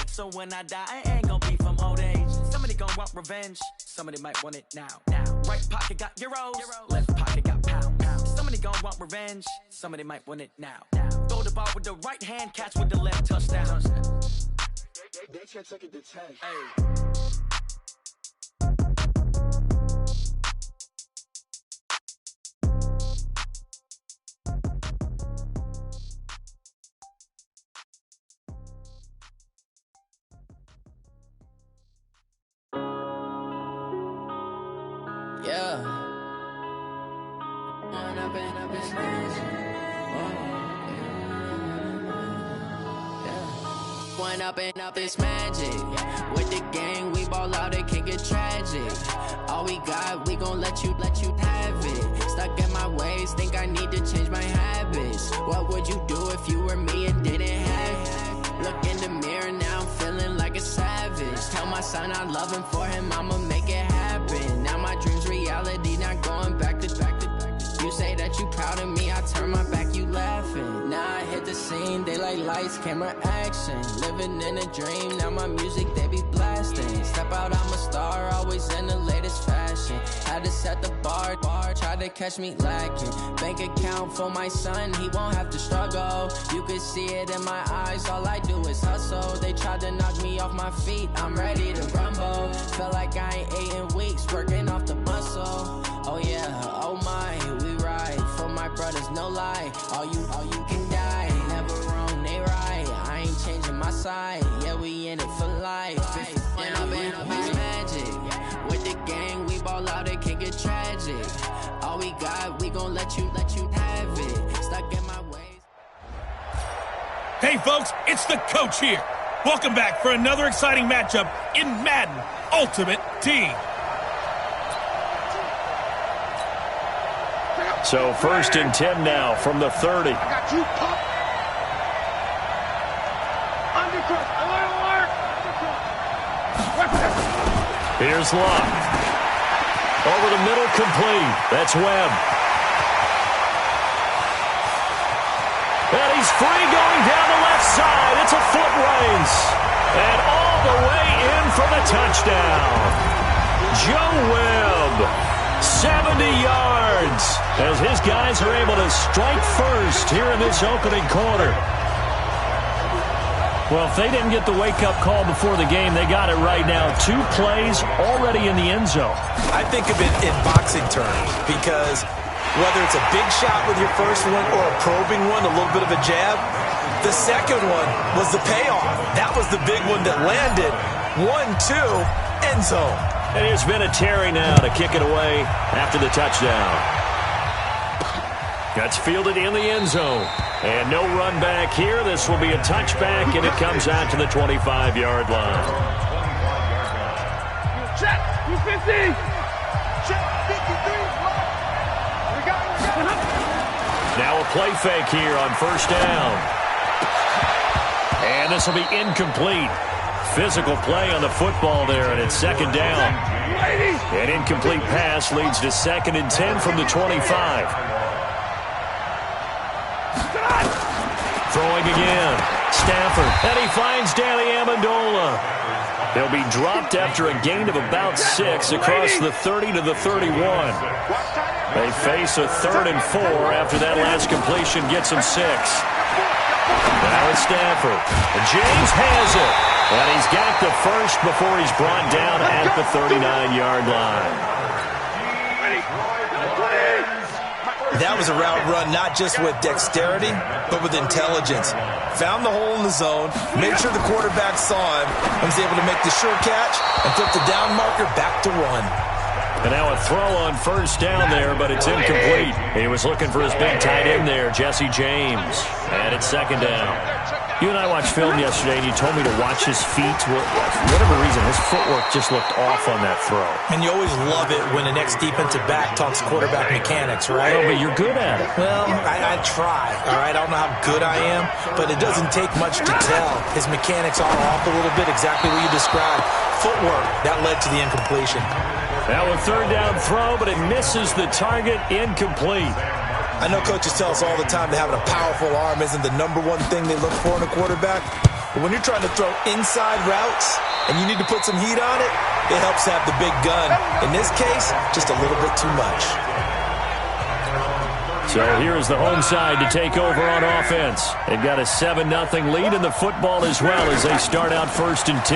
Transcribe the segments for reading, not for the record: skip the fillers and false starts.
So when I die, I ain't gonna be from old age. Somebody gonna want revenge, somebody might want it now. Right pocket got euros, left pocket got pounds. Somebody gonna want revenge, somebody might want it now. Throw the ball with the right hand, catch with the left, touchdown. They can't take it to 10. Hey. Yeah. One up and up is magic. With the gang, we ball out, it can get tragic. All we got, we gon' let you have it. Stuck in my ways, think I need to change my habits. What would you do if you were me and didn't have it? Look in the mirror, now I'm feeling like a savage. Tell my son I love him, for him I'ma make it happen. Now my dream's reality, not going back to. You say that you proud of me, I turn my back, you laughing. Now I hit the scene, daylight lights, camera action. Living in a dream, now my music, they be blasting. Step out, I'm a star, always in the latest fashion. Had to set the bar, try to catch me lacking. Bank account for my son, he won't have to struggle. You could see it in my eyes, all I do is hustle. They tried to knock me off my feet, I'm ready to rumble. Felt like I ain't ate in weeks, working off the muscle. Oh yeah, oh my, we ride for my brothers, no lie. All you can die, never wrong, they right. I ain't changing my side, yeah, we in it for life. When up and up is magic. With the gang, we ball out, it can get tragic. All we got, we gon' let you have it. Stuck in my ways. Hey folks, it's the coach here. Welcome back for another exciting matchup in Madden Ultimate Team. So 1st and 10 now from the 30. I got you, pop. Undercut. Alert. Here's Luck. Over the middle, complete. That's Webb. And he's free going down the left side. It's a foot race. And all the way in for the touchdown. Joe Webb. 70 yards as his guys are able to strike first here in this opening quarter. Well, if they didn't get the wake-up call before the game, they got it right now. 2 plays already in the end zone. I think of it in boxing terms because whether it's a big shot with your first one or a probing one, a little bit of a jab, the second one was the payoff. That was the big one that landed. 1-2, end zone. And here's Vinatieri now to kick it away after the touchdown. That's fielded in the end zone. And no run back here. This will be a touchback, and it comes out to the 25-yard line. Check. 250. Check. 53. We got it. Now a play fake here on 1st down. And this will be incomplete. Physical play on the football there, and it's 2nd down. An incomplete pass leads to 2nd and 10 from the 25. Throwing again. Stafford, and he finds Danny Amendola. They'll be dropped after a gain of about 6 across the 30 to the 31. They face a 3rd and 4 after that last completion gets them 6. Now it's Stafford. And James has it. And he's got the first before he's brought down at the 39-yard line. That was a route run not just with dexterity, but with intelligence. Found the hole in the zone, made sure the quarterback saw him, and was able to make the sure catch and flip the down marker back to run. And now a throw on 1st down there, but it's incomplete. He was looking for his big tight end there, Jesse James. And it's 2nd down. You and I watched film yesterday, and you told me to watch his feet. For whatever reason, his footwork just looked off on that throw. And you always love it when the next defensive back talks quarterback mechanics, right? Oh, but you're good at it. Well, I try, all right? I don't know how good I am, but it doesn't take much to tell. His mechanics are off a little bit, exactly what you described. Footwork, that led to the incompletion. Now a 3rd down throw, but it misses the target, incomplete. I know coaches tell us all the time that having a powerful arm isn't the #1 thing they look for in a quarterback. But when you're trying to throw inside routes and you need to put some heat on it, it helps have the big gun. In this case, just a little bit too much. So here's the home side to take over on offense. They've got a 7-0 lead in the football as well as they start out 1st and 10.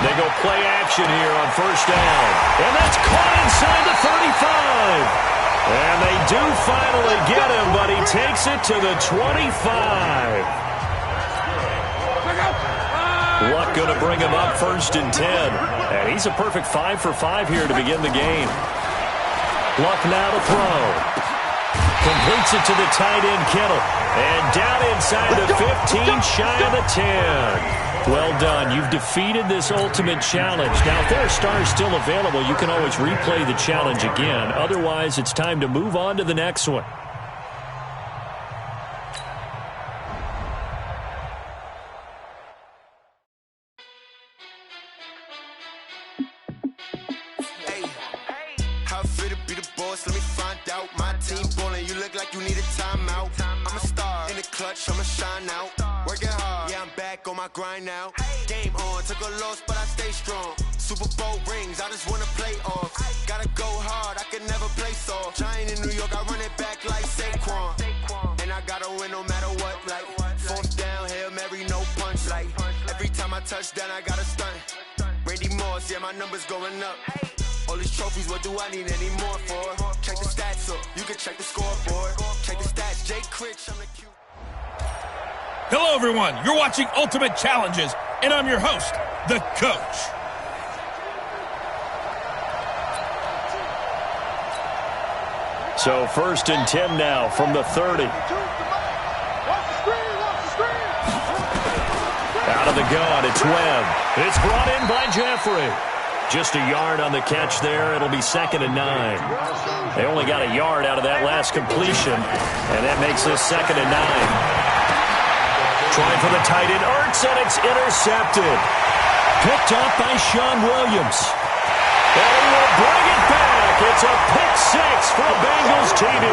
They go play action here on 1st down. And that's caught inside the 35. And they do finally get him, but he takes it to the 25. Luck going to bring him up 1st and 10. And he's a perfect 5 for 5 here to begin the game. Luck now to throw. Completes it to the tight end, Kittle. And down inside the 15, shy of the 10. Well done. You've defeated this ultimate challenge. Now, if there are stars still available, you can always replay the challenge again. Otherwise, it's time to move on to the next one. I'ma shine out, working hard, yeah, I'm back on my grind now. Game on, took a loss, but I stay strong. Super Bowl rings, I just wanna play off. Gotta go hard, I can never play soft. Giant in New York, I run it back like Saquon. And I gotta win no matter what, like 4th down, Hail Mary, no punch. Like every time I touch down, I gotta stunt. Randy Moss, yeah, my numbers going up. All these trophies, what do I need any more for? Check the stats up, you can check the scoreboard. Check the stats, Jay Critch, I'm the Q. Hello, everyone. You're watching Ultimate Challenges, and I'm your host, The Coach. So 1st and 10 now from the 30. Out of the gun, it's Webb. It's brought in by Jeffrey. Just a yard on the catch there. It'll be 2nd and 9. They only got a yard out of that last completion, and that makes this 2nd and 9. Trying for the tight end, Ertz, and it's intercepted. Picked off by Sean Williams. And he will bring it back. It's a pick 6 for a Bengals TD.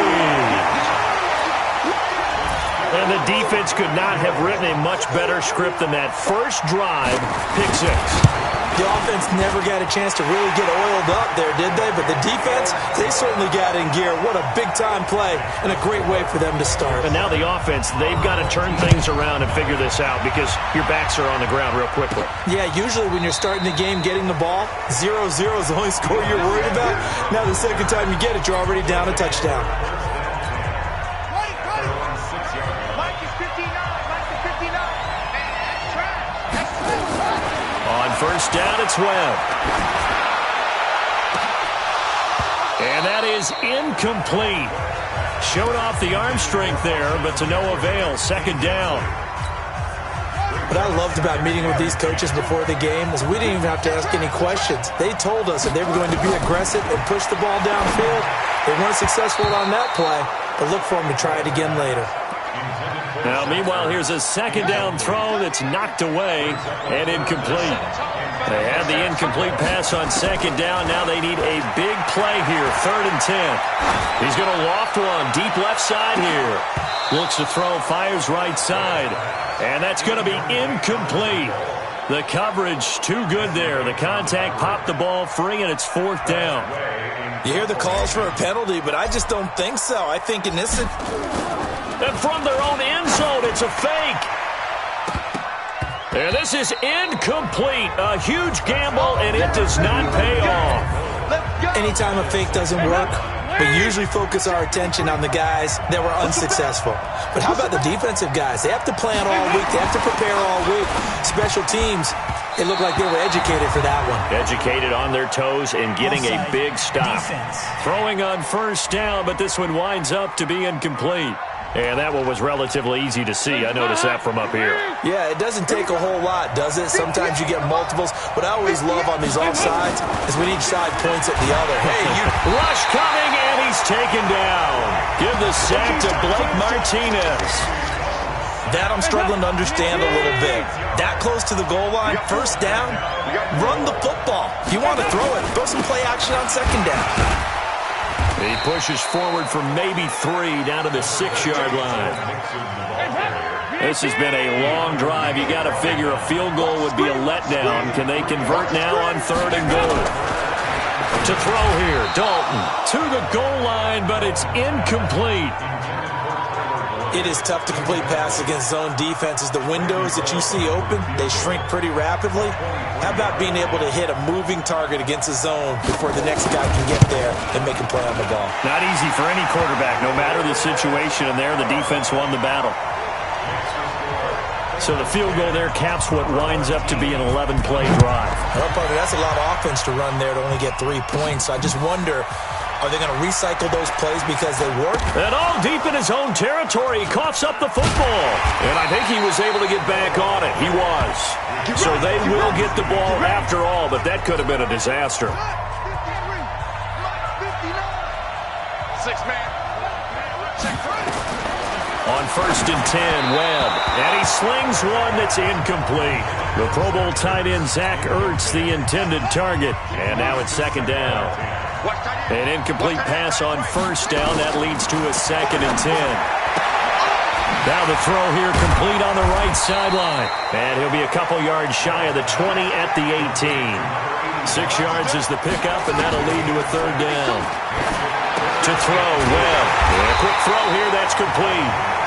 And the defense could not have written a much better script than that first drive, pick 6. The offense never got a chance to really get oiled up there, did they? But the defense, they certainly got in gear. What a big-time play and a great way for them to start. And now the offense, they've got to turn things around and figure this out because your backs are on the ground real quickly. Yeah, usually when you're starting the game getting the ball, 0-0 is the only score you're worried about. Now the second time you get it, you're already down a touchdown. First down, it's Webb. And that is incomplete. Showed off the arm strength there, but to no avail. 2nd down. What I loved about meeting with these coaches before the game is we didn't even have to ask any questions. They told us that they were going to be aggressive and push the ball downfield. They weren't successful on that play, but look for them to try it again later. Now, meanwhile, here's a 2nd down throw that's knocked away and incomplete. They had the incomplete pass on 2nd down. Now they need a big play here, 3rd and 10. He's going to loft one, deep left side here. Looks to throw, fires right side. And that's going to be incomplete. The coverage too good there. The contact popped the ball free, and it's 4th down. You hear the calls for a penalty, but I just don't think so. I think in this... And from their own end zone, it's a fake. And this is incomplete. A huge gamble, and it does not pay off. Anytime a fake doesn't work, we usually focus our attention on the guys that were unsuccessful. But how about the defensive guys? They have to plan all week. They have to prepare all week. Special teams, it looked like they were educated for that one. Educated on their toes and getting a big stop. Throwing on 1st down, but this one winds up to be incomplete. And that one was relatively easy to see. I noticed that from up here. Yeah, it doesn't take a whole lot, does it? Sometimes you get multiples. What I always love on these offsides is when each side points at the other. Hey, you... Rush coming, and he's taken down. Give the sack to Blake Martinez. That I'm struggling to understand a little bit. That close to the goal line, 1st down, run the football. If you want to throw it, throw some play action on 2nd down. He pushes forward for maybe 3 down to the 6-yard line. This has been a long drive. You got to figure a field goal would be a letdown. Can they convert now on 3rd and goal? To throw here, Dalton to the goal line, but it's incomplete. It is tough to complete passes against zone defenses. The windows that you see open, they shrink pretty rapidly. How about being able to hit a moving target against a zone before the next guy can get there and make a play on the ball? Not easy for any quarterback, no matter the situation, and there the defense won the battle. So the field goal there caps what winds up to be an 11-play drive. Well, partner, that's a lot of offense to run there to only get 3 points. I just wonder, are they going to recycle those plays because they work? And all deep in his own territory, he coughs up the football. And I think he was able to get back on it. He was. So they will get the ball after all, but that could have been a disaster. 6-man. On 1st and 10, Webb. And he slings one that's incomplete. The Pro Bowl tight end, Zach Ertz, the intended target. And now it's 2nd down. An incomplete pass on 1st down. That leads to a 2nd and 10. Now the throw here complete on the right sideline. And he'll be a couple yards shy of the 20 at the 18. 6 yards is the pickup, and that'll lead to a 3rd down. To throw, Webb. And a quick throw here, that's complete.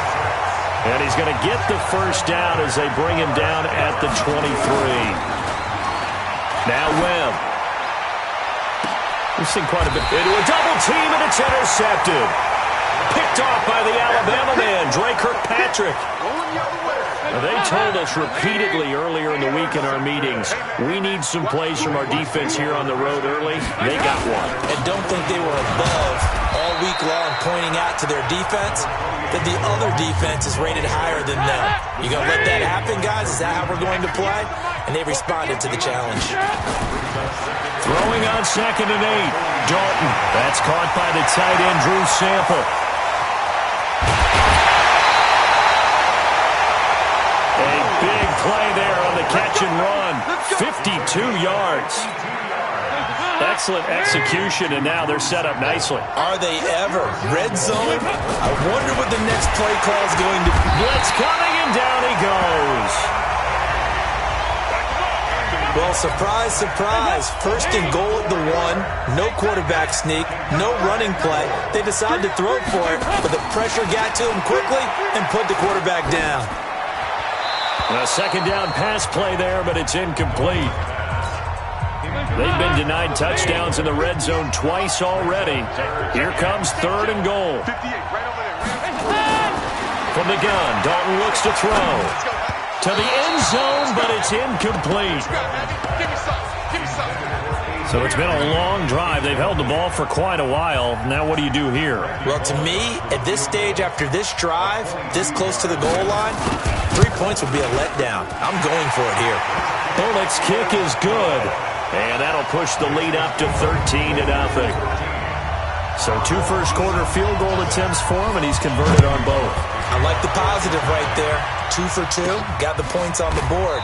And he's going to get the 1st down as they bring him down at the 23. Now Webb. We've seen quite a bit. Into a double team, and it's intercepted. Picked off by the Alabama man, Dre Kirkpatrick. They told us repeatedly earlier in the week in our meetings, we need some plays from our defense here on the road early. They got one. And don't think they were above all week long pointing out to their defense that the other defense is rated higher than them. You going to let that happen, guys? Is that how we're going to play? And they responded to the challenge. Throwing on 2nd and 8. Dalton. That's caught by the tight end, Drew Sample. A big play there on the catch and run. 52 yards. Excellent execution, and now they're set up nicely. Are they ever? Red zone? I wonder what the next play call is going to be. Blitz coming, and down he goes. Well, surprise, surprise. 1st and goal at the 1. No quarterback sneak. No running play. They decided to throw for it, but the pressure got to him quickly and put the quarterback down. A 2nd down pass play there, but it's incomplete. They've been denied touchdowns in the red zone twice already. Here comes 3rd and goal. From the gun, Dalton looks to throw. To the end zone, but it's incomplete. So it's been a long drive. They've held the ball for quite a while. Now what do you do here? Well, to me, at this stage, after this drive, this close to the goal line, 3 points would be a letdown. I'm going for it here. Bullock's kick is good. And that'll push the lead up to 13-0. So 2 first-quarter field goal attempts for him, and he's converted on both. I like the positive right there. 2 for 2, got the points on the board.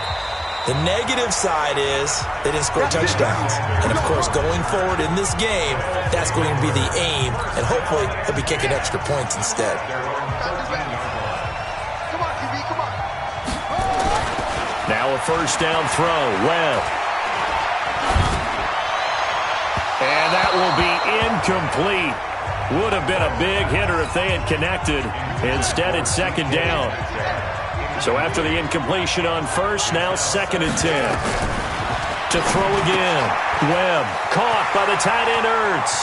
The negative side is they didn't score touchdowns. And, of course, going forward in this game, that's going to be the aim, and hopefully he'll be kicking extra points instead. Now a 1st down throw. Webb. And that will be incomplete. Would have been a big hitter if they had connected. Instead, it's 2nd down. So after the incompletion on 1st, now 2nd and 10. To throw again. Webb caught by the tight end Ertz.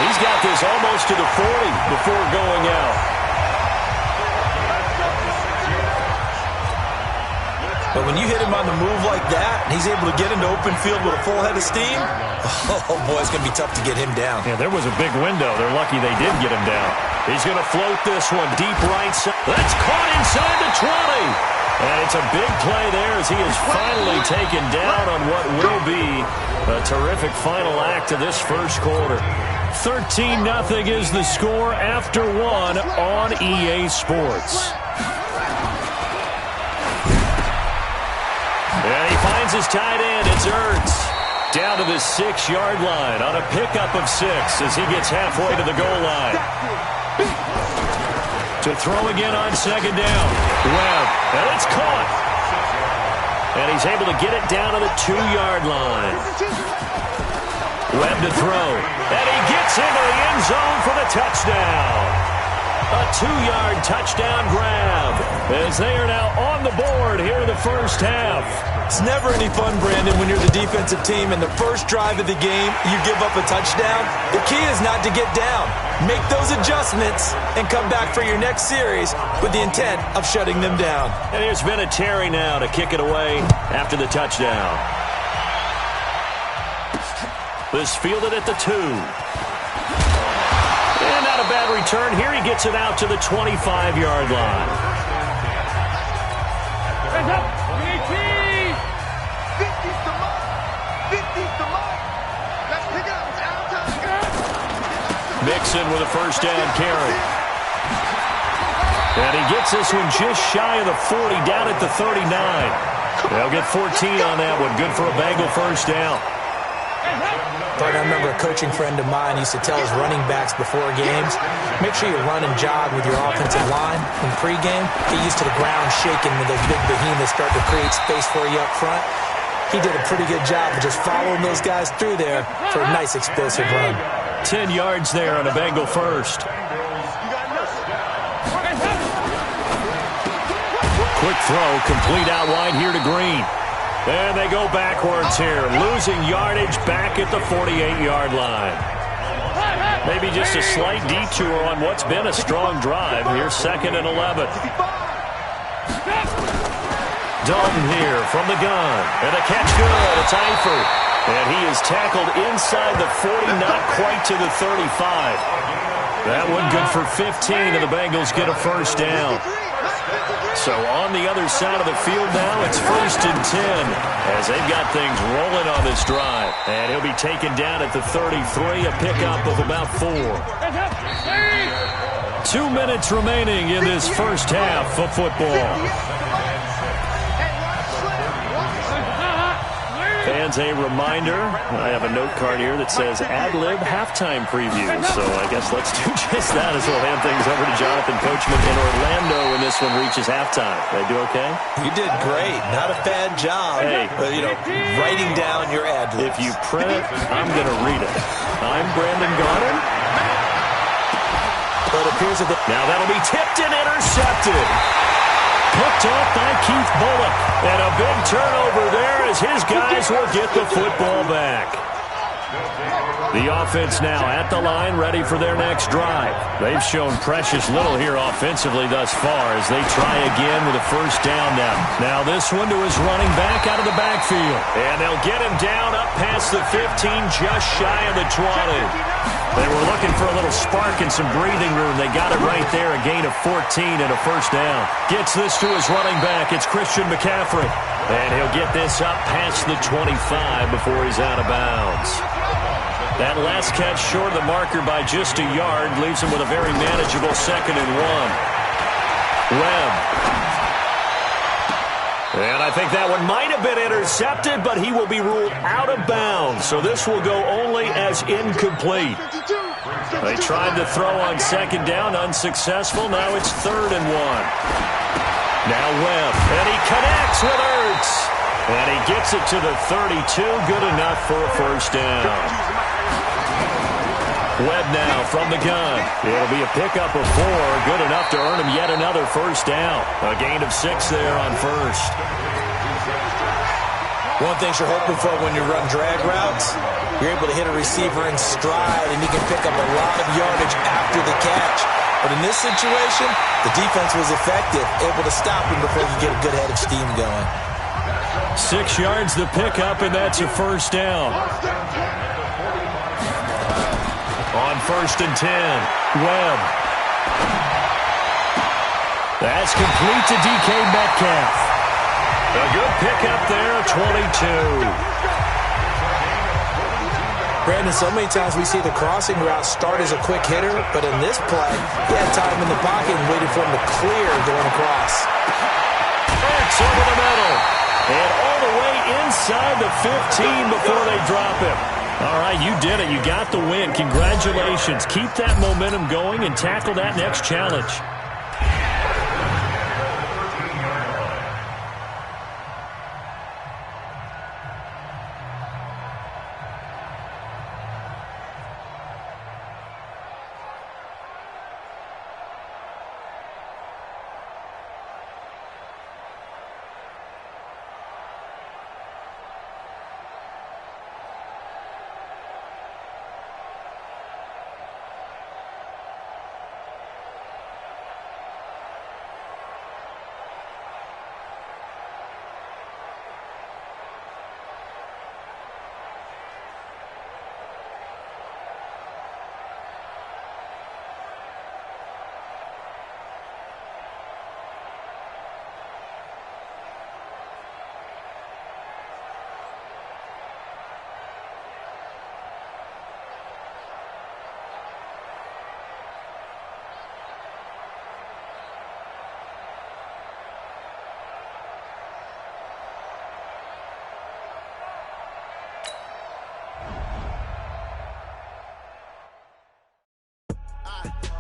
He's got this almost to the 40 before going out. But when you hit him on the move like that, and he's able to get into open field with a full head of steam, oh boy, it's going to be tough to get him down. Yeah, there was a big window. They're lucky they did get him down. He's going to float this one deep right side. That's caught inside the 20. And it's a big play there as he is finally taken down on what will be a terrific final act of this first quarter. 13-0 is the score after 1 on EA Sports. And he finds his tight end. It's Ertz. Down to the 6-yard line on a pickup of 6 as he gets halfway to the goal line. To To throw again on second down. Webb, and it's caught. And he's able to get it down to the 2-yard line. Webb to throw. And he gets into the end zone for the touchdown. A 2-yard touchdown grab as they are now on the board here in the first half. It's never any fun, Brandon, when you're the defensive team and the first drive of the game, you give up a touchdown. The key is not to get down. Make those adjustments and come back for your next series with the intent of shutting them down. And here's Vinatieri now to kick it away after the touchdown. This fielded at the 2. And not a bad return. Here he gets it out to the 25-yard line. Hands up! 18! 50's the mark! 50's the mark! Let's pick it up. It's out time. Mixon with a first down carry. And he gets this one just shy of the 40, down at the 39. They'll get 14 on that one. Good for a Bengal first down. I remember a coaching friend of mine used to tell his running backs before games, make sure you run and jog with your offensive line in pregame. Get used to the ground shaking when those big behemoths start to create space for you up front. He did a pretty good job of just following those guys through there for a nice explosive run. 10 yards there on a Bengal first. Quick throw, complete out wide here to Green. And they go backwards here, losing yardage back at the 48-yard line. Maybe just a slight detour on what's been a strong drive. Here's 2nd and 11. Dalton here from the gun. And a catch good. It's Eifert. And he is tackled inside the 40, not quite to the 35. That one good for 15, and the Bengals get a first down. So on the other side of the field now, it's 1st and 10 as they've got things rolling on this drive. And he'll be taken down at the 33, a pickup of about 4. 2 minutes remaining in this first half of football. Fans, a reminder, I have a note card here that says ad-lib halftime preview. So I guess let's do just that as we'll hand things over to Jonathan Coachman in Orlando when this one reaches halftime. Did I do okay? You did great. Not a bad job. Hey. Writing down your ad-libs. If you print it, I'm going to read it. I'm Brandon Garner. But it appears that now that'll be tipped and intercepted. Picked off by Keith Bullock. And a big turnover there as his guys will get the football back. The offense now at the line, ready for their next drive. They've shown precious little here offensively thus far as they try again with a first down now. Now this one to his running back out of the backfield. And they'll get him down up past the 15, just shy of the 20. They were looking for a little spark and some breathing room. They got it right there, a gain of 14 and a first down. Gets this to his running back. It's Christian McCaffrey. And he'll get this up past the 25 before he's out of bounds. That last catch short of the marker by just a yard leaves him with a very manageable 2nd and 1. Webb. And I think that one might have been intercepted, but he will be ruled out of bounds. So this will go only as incomplete. They tried to throw on 2nd down, unsuccessful. Now it's 3rd and 1. Now Webb, and he connects with Ertz. And he gets it to the 32, good enough for a first down. Webb now from the gun. It'll be a pickup of 4, good enough to earn him yet another first down. A gain of 6 there on first. one thing you're hoping for when you run drag routes, you're able to hit a receiver in stride and you can pick up a lot of yardage after the catch. But in this situation, the defense was effective, able to stop him before you get a good head of steam going. 6 yards the pickup, and that's a first down. On 1st and 10, Webb. That's complete to DK Metcalf. A good pickup there, 22. Brandon, so many times we see the crossing route start as a quick hitter, but in this play, he had time in the pocket and waited for him to clear going across. Ertz over the middle. And all the way inside the 15 before they drop him. All right, you did it. You got the win. Congratulations. Keep that momentum going and tackle that next challenge.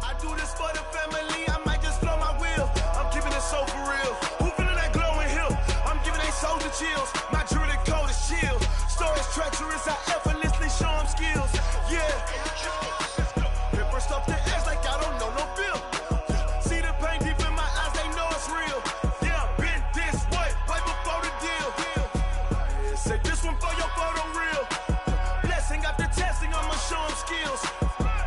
I do this for the family, I might just blow my wheel. I'm keeping it so for real. Who feeling that glowing hill? I'm giving they soldier chills. My jewelry code is chill. Stories treacherous, I effortlessly show them skills. Yeah. Paper stuff the edge like I don't know no bill. See the pain deep in my eyes, they know it's real. Yeah, been this way before the deal. Say this one for your photo reel. Blessing after testing, I'ma show them skills.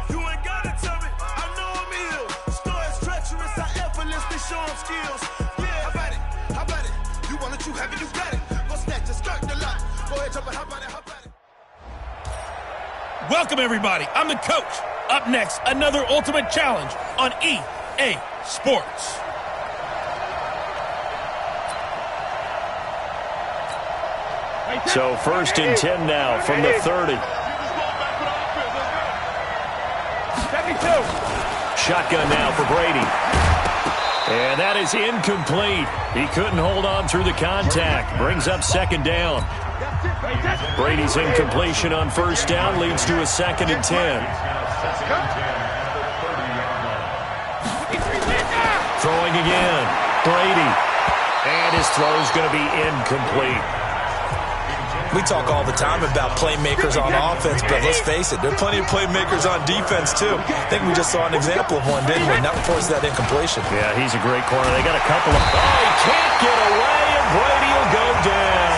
You ain't gotta tell me, I know I'm ill. Stories treacherous, I effortlessly show them skills. Yeah, how about it? How about it? You want it, you have it, you got it. Go snatch it, skirt the lot. Go ahead, jump it, how about it? How about it? Welcome, everybody. I'm the coach. Up next, another Ultimate Challenge on EA Sports. So 1st and 10 now from the 30. Shotgun now for Brady. And that is incomplete. He couldn't hold on through the contact. Brings up 2nd down. Brady's incompletion on 1st down leads to a 2nd and 10. Throwing again. Brady. And his throw is going to be incomplete. We talk all the time about playmakers on offense, but let's face it, there are plenty of playmakers on defense, too. I think we just saw an example of one, didn't we? Not force that incompletion. Yeah, he's a great corner. They got a couple of... Oh, he can't get away, and Brady will go down.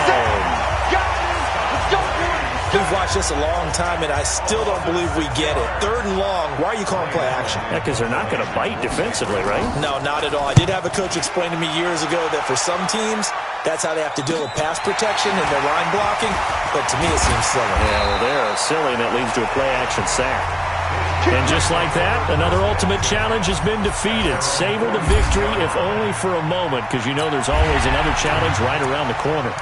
We've watched this a long time, and I still don't believe we get it. 3rd and long, why are you calling play action? Yeah, because they're not going to bite defensively, right? No, not at all. I did have a coach explain to me years ago that for some teams, that's how they have to deal with pass protection and their line blocking, but to me it seems silly. Yeah, well, they're silly, and it leads to a play-action sack. And just like that, another Ultimate Challenge has been defeated. Savor the victory, if only for a moment, because you know there's always another challenge right around the corner.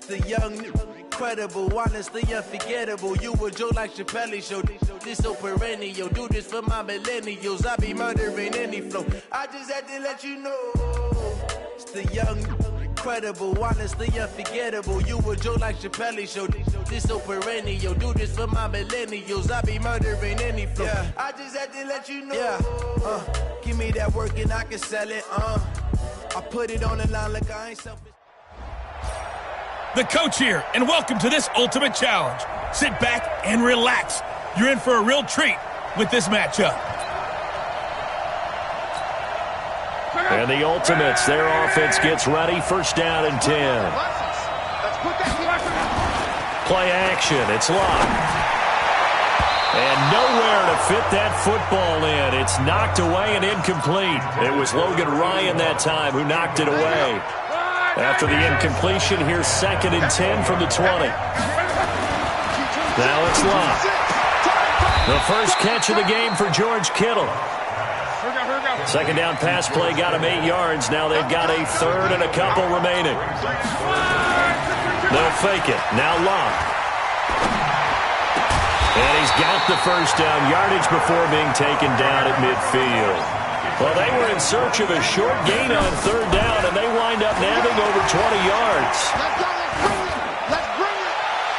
The young, incredible, honestly unforgettable. You a Joe like Chappelle show. This so perennial. Do this for my millennials. I be murdering any flow. I just had to let you know. It's the young, incredible, honestly unforgettable. You a Joe like Chappelle show. This so perennial. Do this for my millennials. I be murdering any flow. Yeah. I just had to let you know. Yeah. Give me that work and I can sell it. I put it on the line like I ain't selfish. The coach here, and welcome to this Ultimate Challenge. Sit back and relax. You're in for a real treat with this matchup. And the Ultimates, their offense gets ready. 1st down and 10. Play action. It's locked. And nowhere to fit that football in. It's knocked away and incomplete. It was Logan Ryan that time who knocked it away. After the incompletion, here's 2nd and 10 from the 20. Now it's locked. The first catch of the game for George Kittle. 2nd down pass play got him 8 yards. Now they've got a 3rd and a couple remaining. They'll fake it. Now locked. And he's got the 1st down yardage before being taken down at midfield. Well, they were in search of a short gain on 3rd down, and they wind up nabbing over 20 yards.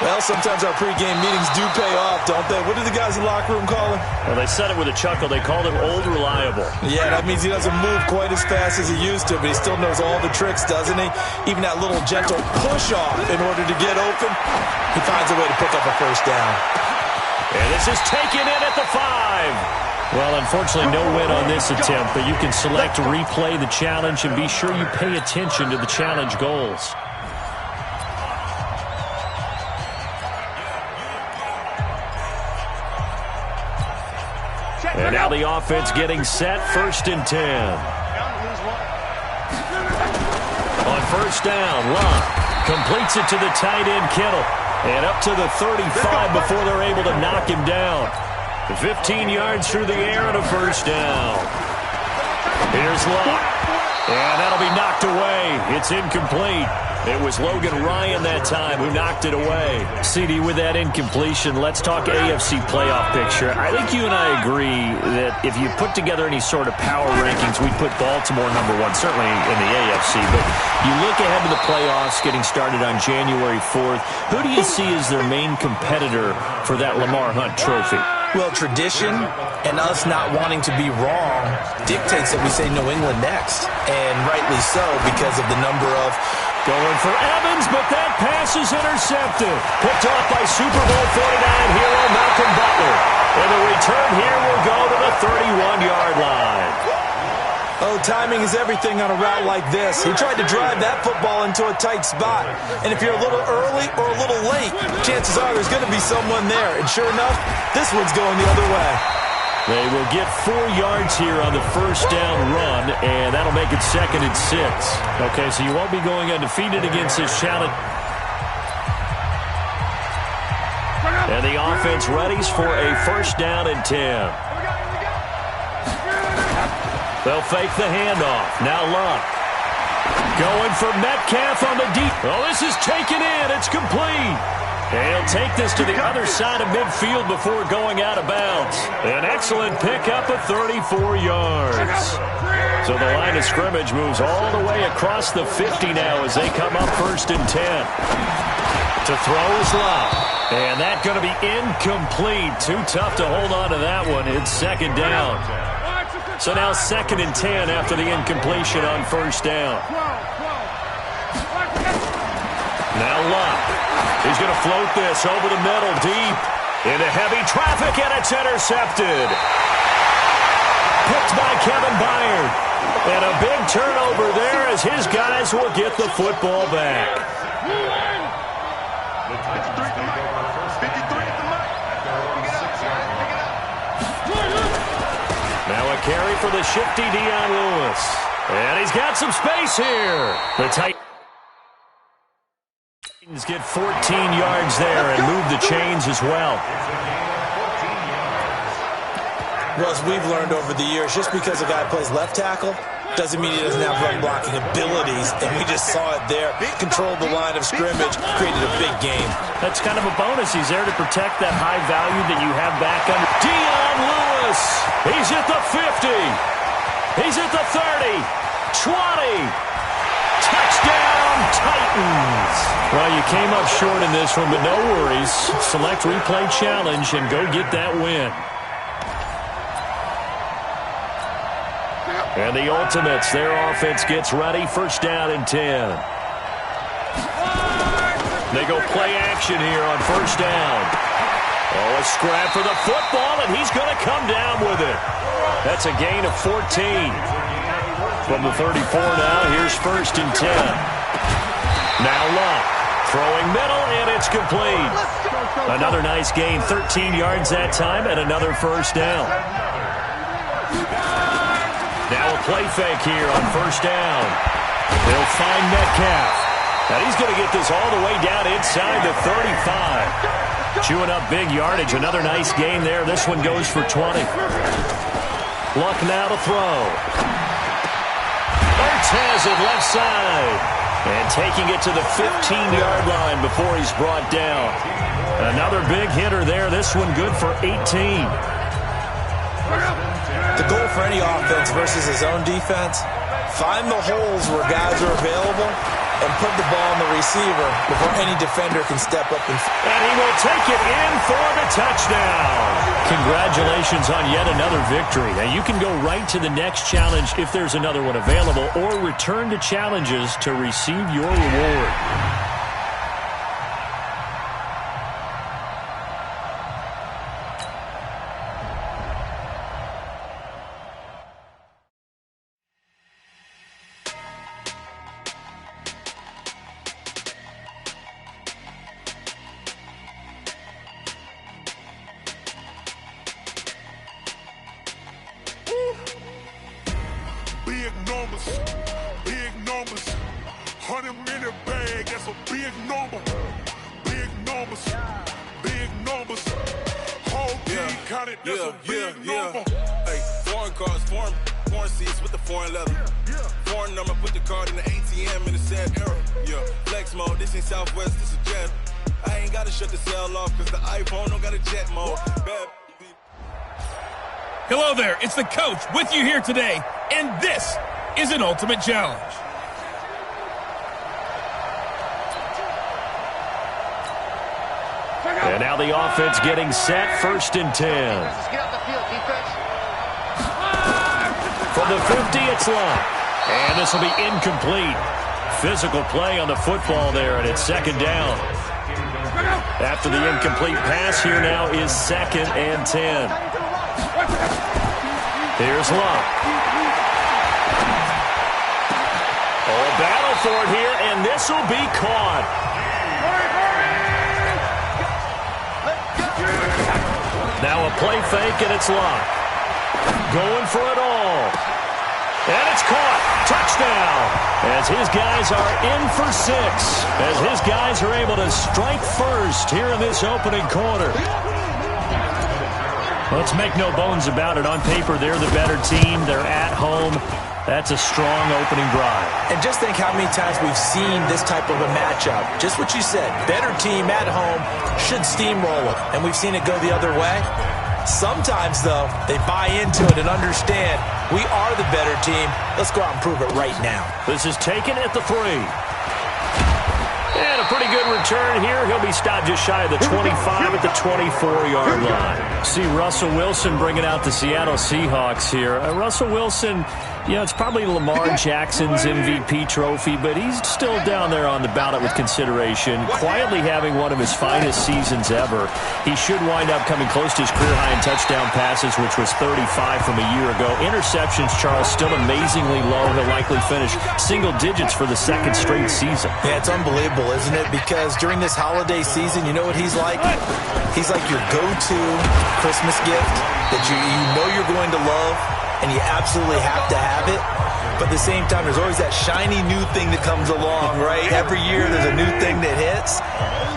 Well, sometimes our pregame meetings do pay off, don't they? What do the guys in the locker room call him? Well, they said it with a chuckle. They called him Old Reliable. Yeah, that means he doesn't move quite as fast as he used to, but he still knows all the tricks, doesn't he? Even that little gentle push-off in order to get open, he finds a way to pick up a 1st down. And this is taken in at the 5. Well, unfortunately, no win on this attempt, but you can select to replay the challenge and be sure you pay attention to the challenge goals. And now the offense getting set, 1st and 10. On 1st down, Locke completes it to the tight end, Kittle. And up to the 35 before they're able to knock him down. 15 yards through the air and a 1st down. Here's Locke. And that'll be knocked away. It's incomplete. It was Logan Ryan that time who knocked it away. CD, with that incompletion, let's talk AFC playoff picture. I think you and I agree that if you put together any sort of power rankings, we'd put Baltimore number one, certainly in the AFC. But you look ahead to the playoffs getting started on January 4th. Who do you see as their main competitor for that Lamar Hunt trophy? Well, tradition and us not wanting to be wrong dictates that we say New England next. And rightly so, because of the number of... Going for Evans, but that pass is intercepted. Picked off by Super Bowl 49 hero Malcolm Butler. And the return here will go to the 31-yard line. Oh, timing is everything on a route like this. He tried to drive that football into a tight spot. And if you're a little early or a little late, chances are there's going to be someone there. And sure enough, this one's going the other way. They will get 4 yards here on the first down run, and that'll make it 2nd and 6. Okay, so you won't be going undefeated against this challenge. And the offense readies for a first down and 10. They'll fake the handoff. Now Luck. Going for Metcalf on the deep. Oh, this is taken in. It's complete. And he'll take this to the other side of midfield before going out of bounds. An excellent pickup of 34 yards. So the line of scrimmage moves all the way across the 50 now as they come up 1st and 10. To throw is Luck. And that's going to be incomplete. Too tough to hold on to that one. It's 2nd down. So now 2nd and 10 after the incompletion on first down. Now Luck. He's going to float this over the middle deep into heavy traffic, and it's intercepted. Picked by Kevin Byard. And a big turnover there as his guys will get the football back. Now a carry for the shifty Dion Lewis. And he's got some space here. The Titans get 14 yards there and move the chains as well. Well, as we've learned over the years, just because a guy plays left tackle doesn't mean he doesn't have run-blocking abilities, and we just saw it there. Controlled the line of scrimmage, created a big game. That's kind of a bonus. He's there to protect that high value that you have back under. Dion Lewis, he's at the 50. He's at the 30, 20. Touchdown, Titans. Well, you came up short in this one, but no worries. Select replay challenge and go get that win. And the Ultimates, their offense gets ready. First down and 10. They go play action here on first down. Oh, a scrap for the football, and he's going to come down with it. That's a gain of 14. From the 34 now, here's 1st and 10. Now Luck, throwing middle, and it's complete. Another nice gain, 13 yards that time, and another first down. Now a play fake here on first down. They'll find Metcalf. Now he's going to get this all the way down inside the 35. Chewing up big yardage, another nice gain there. This one goes for 20. Luck now to throw. Has it left side. And taking it to the 15-yard line before he's brought down. Another big hitter there. This one good for 18. The goal for any offense versus his own defense, find the holes where guys are available and put the ball on the receiver before any defender can step up. And he will take it in for the touchdown. Congratulations on yet another victory. Now you can go right to the next challenge if there's another one available, or return to challenges to receive your reward. Big numbers, 100-minute bag, that's a big number. Big numbers, whole team counted, that's a big number. Hey, foreign cars, foreign foreign seats with the foreign leather. Foreign number, put the card in the ATM in the sad era. Yeah, flex mode, this ain't Southwest, this is Jet. I ain't gotta shut the cell off, cause the iPhone don't got a jet mode. Hello there, it's the coach with you here today, and this is an Ultimate Challenge. And now the offense getting set, 1st and 10. From the 50, it's locked. And this will be incomplete. Physical play on the football there, and it's 2nd down. After the incomplete pass, here now is 2nd and 10. Here's Locke. Oh, battle for it here, and this will be caught. Now a play fake, and it's Locke. Going for it all. And it's caught. Touchdown. As his guys are in for 6. As his guys are able to strike first here in this opening quarter. Let's make no bones about it. On paper, they're the better team. They're at home. That's a strong opening drive. And just think how many times we've seen this type of a matchup. Just what you said. Better team at home should steamroll it. And we've seen it go the other way. Sometimes, though, they buy into it and understand we are the better team. Let's go out and prove it right now. This is taken at the 3. And a pretty good return here. He'll be stopped just shy of the 25 at the 24-yard line. See Russell Wilson bringing out the Seattle Seahawks here. Russell Wilson, you know, it's probably Lamar Jackson's MVP trophy, but he's still down there on the ballot with consideration, quietly having one of his finest seasons ever. He should wind up coming close to his career high in touchdown passes, which was 35 from a year ago. Interceptions, Charles, still amazingly low. He'll likely finish single digits for the 2nd straight season. Yeah, it's unbelievable, isn't it? Because during this holiday season, you know what he's like? He's like your go-to Christmas gift that you know you're going to love, and you absolutely have to have it. But at the same time, there's always that shiny new thing that comes along, right? Every year there's a new thing that hits.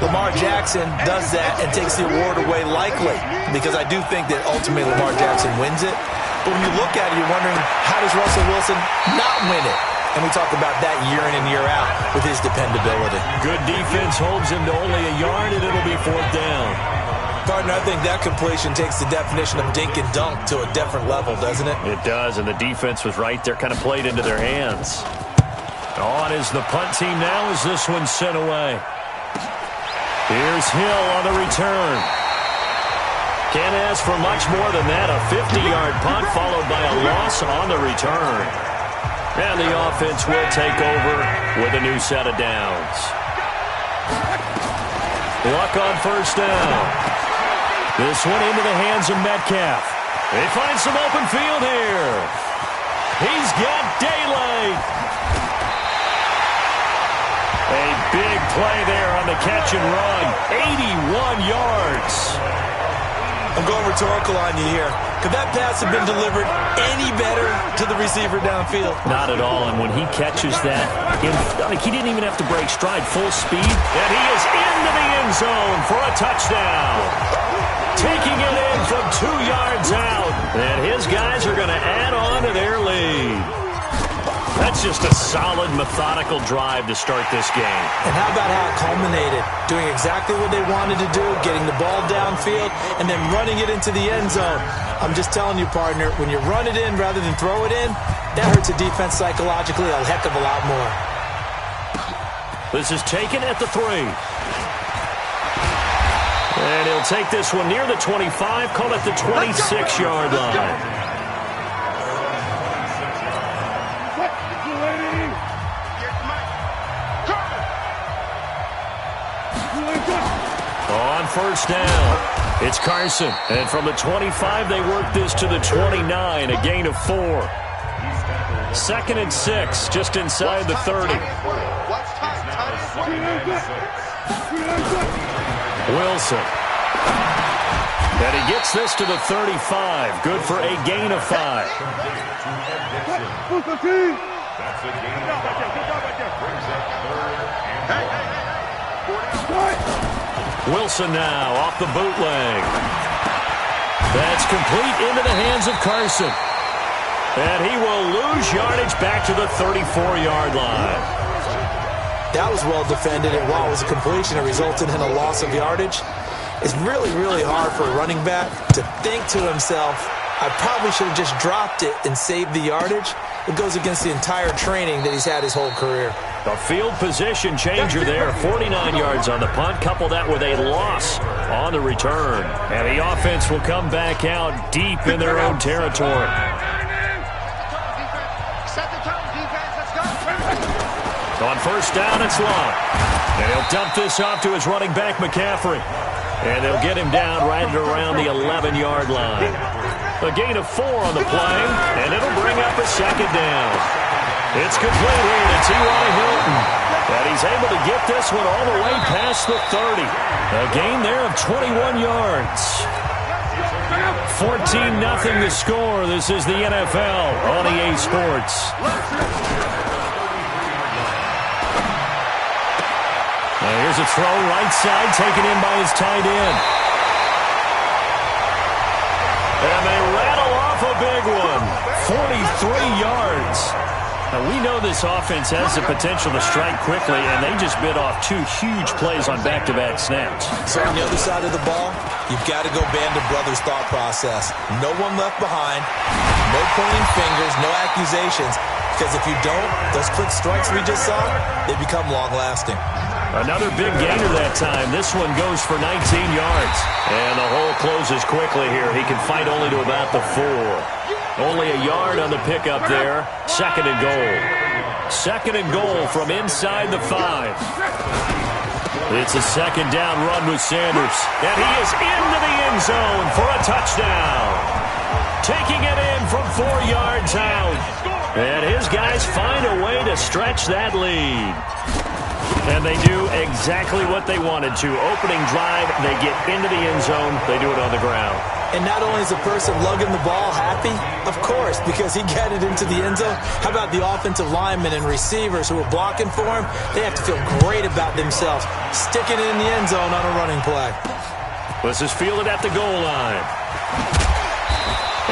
Lamar Jackson does that and takes the award away likely, because I do think that ultimately Lamar Jackson wins it. But when you look at it, you're wondering, how does Russell Wilson not win it? And we talk about that year in and year out with his dependability. Good defense holds him to only a yard, and it'll be 4th down. Partner, I think that completion takes the definition of dink and dunk to a different level, doesn't it? It does, and the defense was right there, kind of played into their hands. On is the punt team now as this one's sent away. Here's Hill on the return. Can't ask for much more than that. A 50-yard punt followed by a loss on the return. And the offense will take over with a new set of downs. Luck on 1st down. This one into the hands of Metcalf. They find some open field here. He's got daylight. A big play there on the catch and run. 81 yards. I'm going rhetorical on you here. Could that pass have been delivered any better to the receiver downfield? Not at all, and when he catches that, he didn't even have to break stride, full speed, and he is into the end zone for a touchdown. Taking it in from 2 yards out, and his guys are going to add on to their lead. That's just a solid, methodical drive to start this game. And how about how it culminated? Doing exactly what they wanted to do, getting the ball downfield, and then running it into the end zone. I'm just telling you, partner, when you run it in rather than throw it in, that hurts a defense psychologically a heck of a lot more. This is taken at the 3. And he'll take this one near the 25, call it the 26-yard line. On 1st down, it's Carson. And from the 25, they work this to the 29, a gain of 4. 2nd and 6, just inside the 30. Wilson. And he gets this to the 35. Good for a gain of 5. Wilson now off the bootleg. That's complete into the hands of Carson. And he will lose yardage back to the 34-yard line. That was well defended, and while it was a completion, it resulted in a loss of yardage. It's really, really hard for a running back to think to himself, I probably should have just dropped it and saved the yardage. It goes against the entire training that he's had his whole career. A field position changer there. 49 yards on the punt. Couple that with a loss on the return. And the offense will come back out deep in their own territory. On first down, it's Long. And he'll dump this off to his running back, McCaffrey. And they'll get him down right around the 11-yard line. A gain of 4 on the play, and it'll bring up a second down. It's complete here to T.Y. Hilton. And he's able to get this one all the way past the 30. A gain there of 21 yards. 14-0 the score. This is the NFL on EA Sports. Now here's a throw right side taken in by his tight end. And they rattle off a big one. 43 yards. Now we know this offense has the potential to strike quickly, and they just bit off 2 huge plays on back-to-back snaps. So on the other side of the ball, you've got to go Band of Brothers thought process. No one left behind, no pointing fingers, no accusations. Because if you don't, those quick strikes we just saw, they become long-lasting. Another big gainer that time. This one goes for 19 yards. And the hole closes quickly here. He can fight only to about the 4. Only a yard on the pickup there. Second and goal. Second and goal from inside the 5. It's a second down run with Sanders. And he is into the end zone for a touchdown. Taking it in from 4 yards out. And his guys find a way to stretch that lead. And they do exactly what they wanted to. Opening drive, they get into the end zone. They do it on the ground. And not only is the person lugging the ball happy, of course, because he got it into the end zone. How about the offensive linemen and receivers who are blocking for him? They have to feel great about themselves, sticking it in the end zone on a running play. This is fielded at the goal line.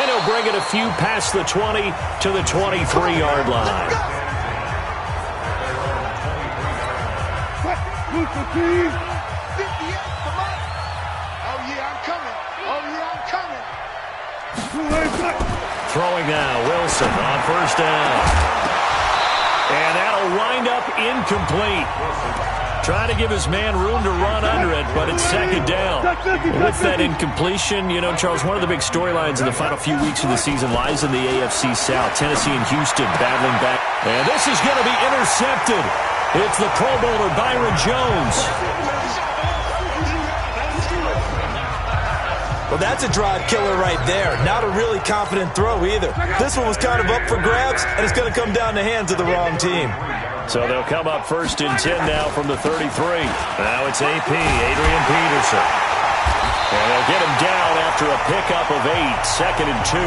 And he'll bring it a few past the 20 to the 23-yard line. Oh, yeah, I'm coming. Oh, yeah, I'm coming. Throwing now, Wilson on first down. And that'll wind up incomplete. Trying to give his man room to run under it, but it's second down. With that incompletion, you know, Charles, one of the big storylines in the final few weeks of the season lies in the AFC South. Tennessee and Houston battling back. And this is going to be intercepted. It's the Pro Bowler, Byron Jones. Well, that's a drive killer right there. Not a really confident throw either. This one was kind of up for grabs, and it's going to come down the hands of the wrong team. So they'll come up first and 10 now from the 33. Now it's AP, Adrian Peterson. And they'll get him down after a pickup of 8, second and 2.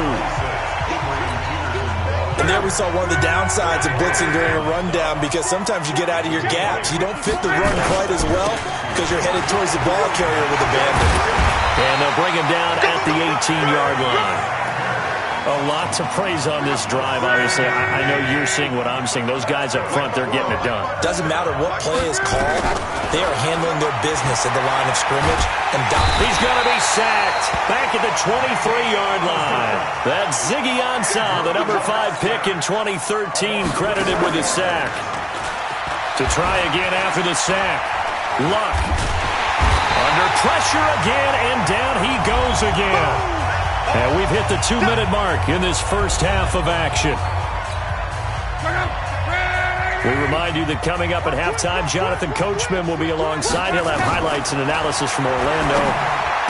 And there we saw one of the downsides of blitzing during a rundown, because sometimes you get out of your gaps. You don't fit the run quite as well because you're headed towards the ball carrier with abandon. And they'll bring him down at the 18-yard line. A lot to praise on this drive, obviously. I know you're seeing what I'm seeing. Those guys up front, they're getting it done. Doesn't matter what play is called. They are handling their business at the line of scrimmage. And he's going to be sacked back at the 23-yard line. That's Ziggy Ansah, the number 5 pick in 2013, credited with his sack. To try again after the sack. Luck. Under pressure again, and down he goes again. And we've hit the 2-minute mark in this first half of action. We remind you that coming up at halftime, Jonathan Coachman will be alongside. He'll have highlights and analysis from Orlando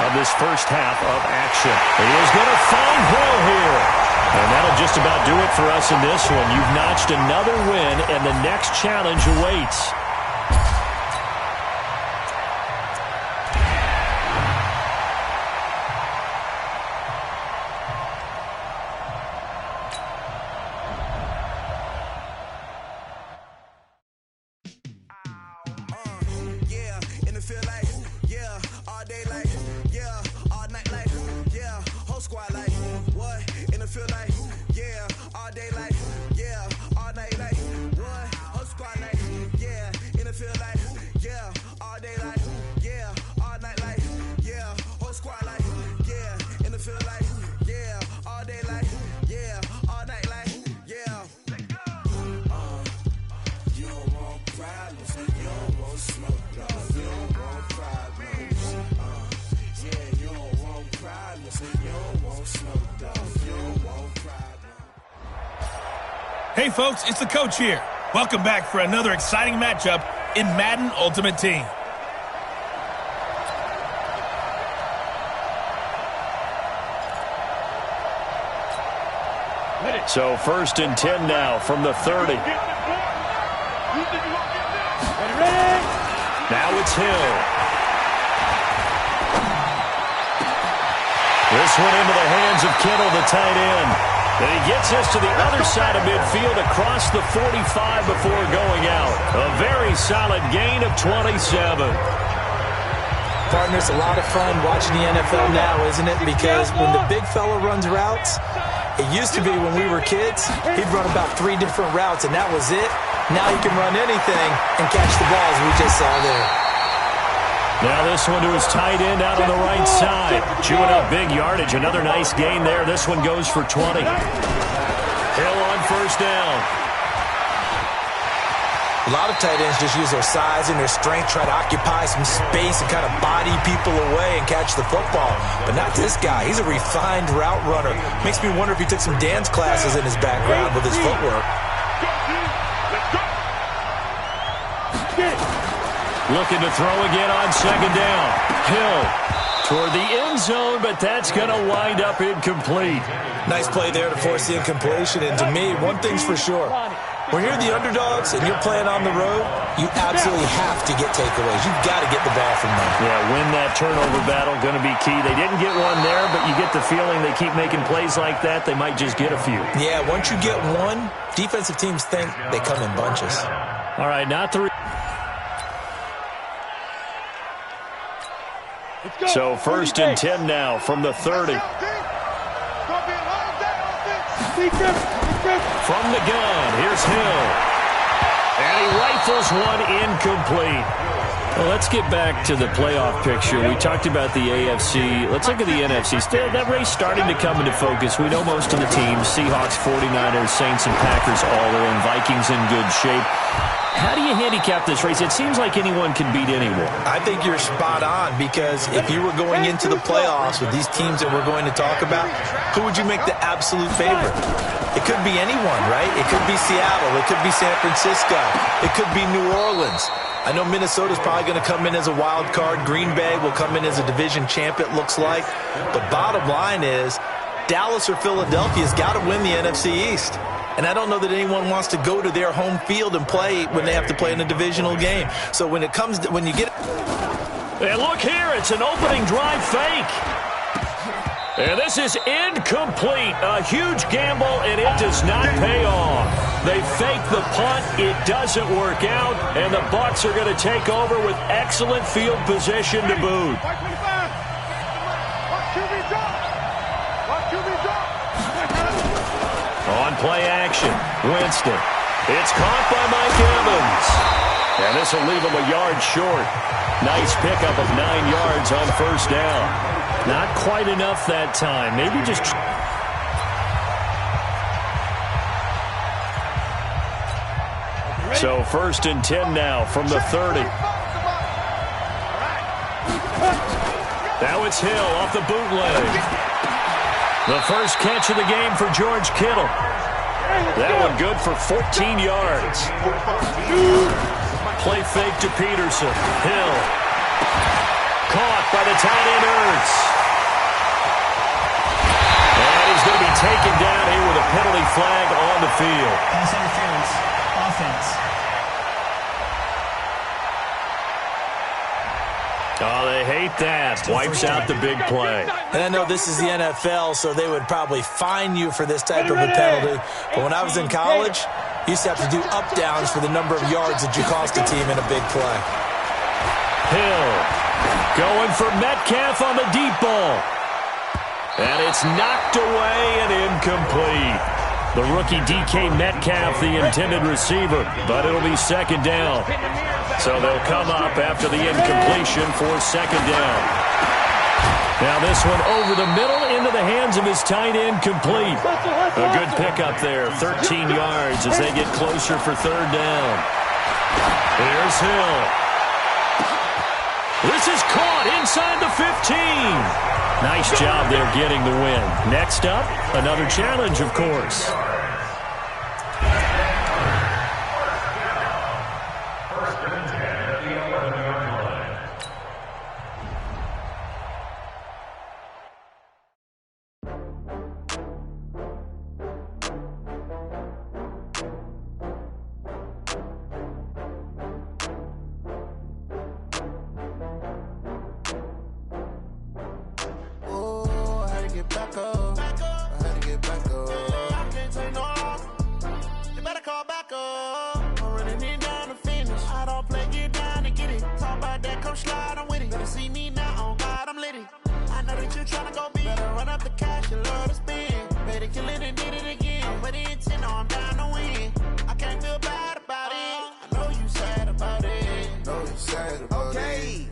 of this first half of action. He is going to find Hill here. And that'll just about do it for us in this one. You've notched another win, and the next challenge awaits. Hey folks, it's the coach here. Welcome back for another exciting matchup in Madden Ultimate Team. So 1st and 10 now from the 30. Now it's Hill. This one into the hands of Kittle, the tight end. And he gets this to the other side of midfield across the 45 before going out. A very solid gain of 27. Partner, it's a lot of fun watching the NFL now, isn't it? Because when the big fella runs routes, it used to be when we were kids, he'd run about 3 different routes, and that was it. Now he can run anything and catch the balls we just saw there. Now this one to his tight end out on the right side. Chewing up big yardage. Another nice gain there. This one goes for 20. Hill on 1st down. A lot of tight ends just use their size and their strength, try to occupy some space and kind of body people away and catch the football. But not this guy. He's a refined route runner. Makes me wonder if he took some dance classes in his background with his footwork. Looking to throw again on 2nd down. Hill toward the end zone, but that's going to wind up incomplete. Nice play there to force the incompletion. And to me, one thing's for sure. When you're the underdogs and you're playing on the road, you absolutely have to get takeaways. You've got to get the ball from them. Yeah, win that turnover battle, going to be key. They didn't get one there, but you get the feeling they keep making plays like that, they might just get a few. Yeah, once you get one, defensive teams think they come in bunches. All right, not the... So 1st and 10 now from the 30. From the gun, here's Hill. And he rifles one incomplete. Well, let's get back to the playoff picture. We talked about the AFC. Let's look at the NFC. Still, that race starting to come into focus. We know most of the teams, Seahawks, 49ers, Saints, and Packers all are in. Vikings in good shape. How do you handicap this race? It seems like anyone can beat anyone. I think you're spot on, because if you were going into the playoffs with these teams that we're going to talk about, who would you make the absolute favorite? It could be anyone, right? It could be Seattle. It could be San Francisco. It could be New Orleans. I know Minnesota's probably going to come in as a wild card. Green Bay will come in as a division champ, it looks like. But bottom line is, Dallas or Philadelphia's got to win the NFC East. And I don't know that anyone wants to go to their home field and play when they have to play in a divisional game. So when it comes to, when you get... And look here, it's an opening drive fake. And this is incomplete. A huge gamble, and it does not pay off. They fake the punt. It doesn't work out, and the Bucs are going to take over with excellent field position to boot. On play action, Winston. It's caught by Mike Evans. And this will leave him a yard short. Nice pickup of 9 yards on 1st down. Not quite enough that time. Maybe just... So 1st and 10 now from the 30. Now it's Hill off the bootleg. The first catch of the game for George Kittle. That one good for 14 yards. Play fake to Peterson. Hill. Caught by the tight end Ertz. And he's going to be taken down here with a penalty flag on the field. Pass interference. Offense. Oh, they hate that. Wipes out the big play. And I know this is the NFL, so they would probably fine you for this type of a penalty. But when I was in college, you used to have to do up-downs for the number of yards that you cost a team in a big play. Hill going for Metcalf on the deep ball. And it's knocked away and incomplete. The rookie DK Metcalf, the intended receiver, but it'll be 2nd down. So they'll come up after the incompletion for 2nd down. Now this one over the middle into the hands of his tight end, complete. A good pickup there, 13 yards as they get closer for 3rd down. Here's Hill. This is caught inside the 15. Nice job there getting the win. Next up, another challenge, of course. you tryna go big. Better run up the cash, you love to spend. Better kill it and did it again. I'm with the intent, no, I'm down to win. I can't feel bad about it. I know you sad about it. Know you sad about it.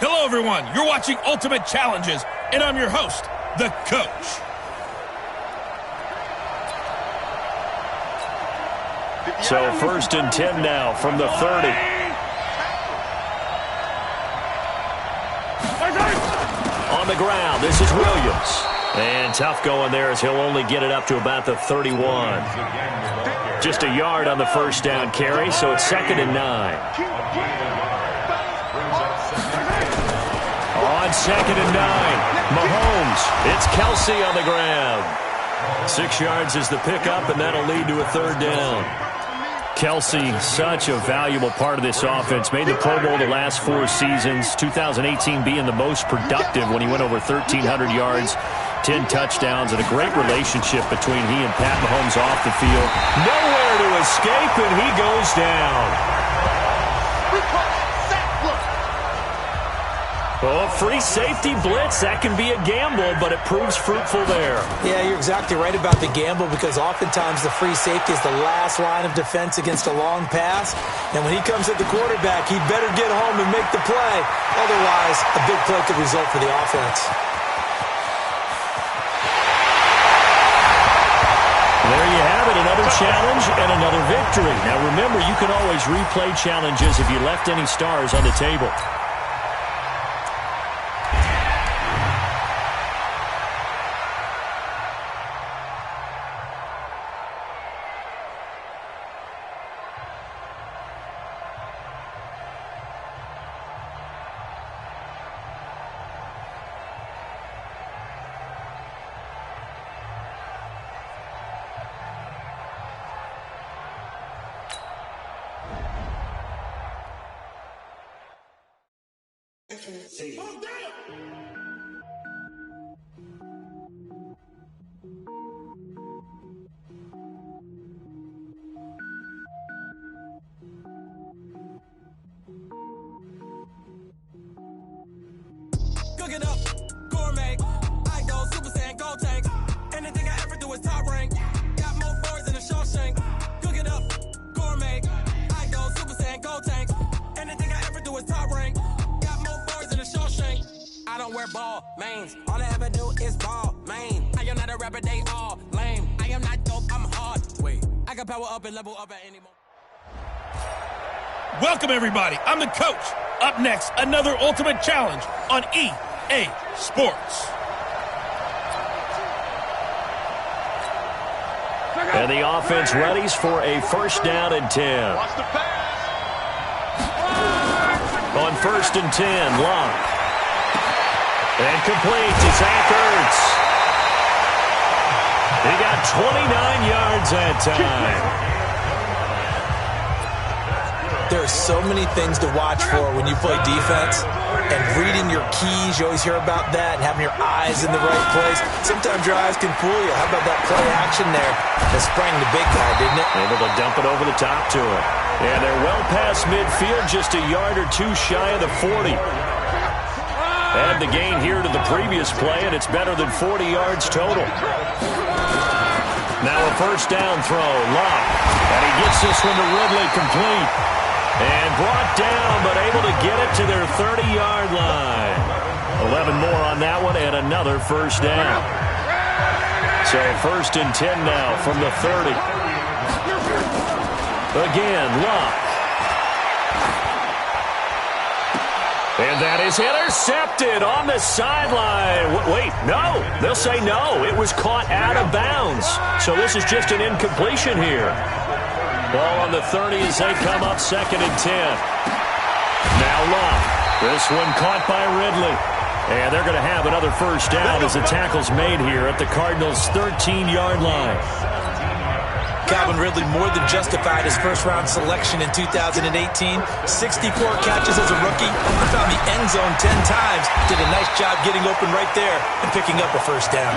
Hello, everyone. You're watching Ultimate Challenges, and I'm your host, the Coach. So 1st and 10 now from the 30. On the ground, this is Williams. And tough going there as he'll only get it up to about the 31. Just a yard on the first down carry, so it's 2nd and 9. On 2nd and 9, Mahomes. It's Kelsey on the ground. 6 yards is the pickup, and that'll lead to a 3rd down. Kelsey, such a valuable part of this offense. Made the Pro Bowl the last 4 seasons. 2018 being the most productive when he went over 1,300 yards, 10 touchdowns, and a great relationship between he and Pat Mahomes off the field. Nowhere to escape, and he goes down. Oh, free safety blitz. That can be a gamble, but it proves fruitful there. Yeah, you're exactly right about the gamble because oftentimes the free safety is the last line of defense against a long pass. And when he comes at the quarterback, he'd better get home and make the play. Otherwise, a big play could result for the offense. There you have it, another challenge and another victory. Now remember, you can always replay challenges if you left any stars on the table. Cooking up, gourmet. I go Super Saiyan, gold tank. Anything I ever do is top rank. Got more boards than a Shawshank. Cooking up, gourmet. I go Super Saiyan, gold tank. Anything I ever do is top rank. Got more boards than a Shawshank. I don't wear ball mains. All I ever do is ball main. I am not a rapper, they all lame. I am not dope, I'm hard. Wait, I can power up and level up at any moment. Welcome, everybody. I'm the Coach. Up next, another Ultimate Challenge on EA Sports. And the offense readies for a 1st down and 10. On 1st and 10, Locke. And complete to Zach Ertz. He got 29 yards that time. There are so many things to watch for when you play defense. And reading your keys, you always hear about that, and having your eyes in the right place. Sometimes your eyes can fool you. How about that play action there? That sprang the big guy, didn't it? Able to dump it over the top to him. And they're well past midfield, just a yard or two shy of the 40. Add the gain here to the previous play, and it's better than 40 yards total. Now a 1st down throw, Locke. And he gets this one to Ridley complete. And brought down, but able to get it to their 30-yard line. 11 more on that one, and another 1st down. So 1st and 10 now from the 30. Again, Locke. And that is intercepted on the sideline. Wait, no. They'll say no. It was caught out of bounds. So this is just an incompletion here. Ball on the 30 as they come up 2nd and 10. Now Locke. This one caught by Ridley. And they're going to have another 1st down as the tackle's made here at the Cardinals' 13-yard line. Calvin Ridley more than justified his first-round selection in 2018. 64 catches as a rookie. Found the end zone 10 times. Did a nice job getting open right there and picking up a 1st down.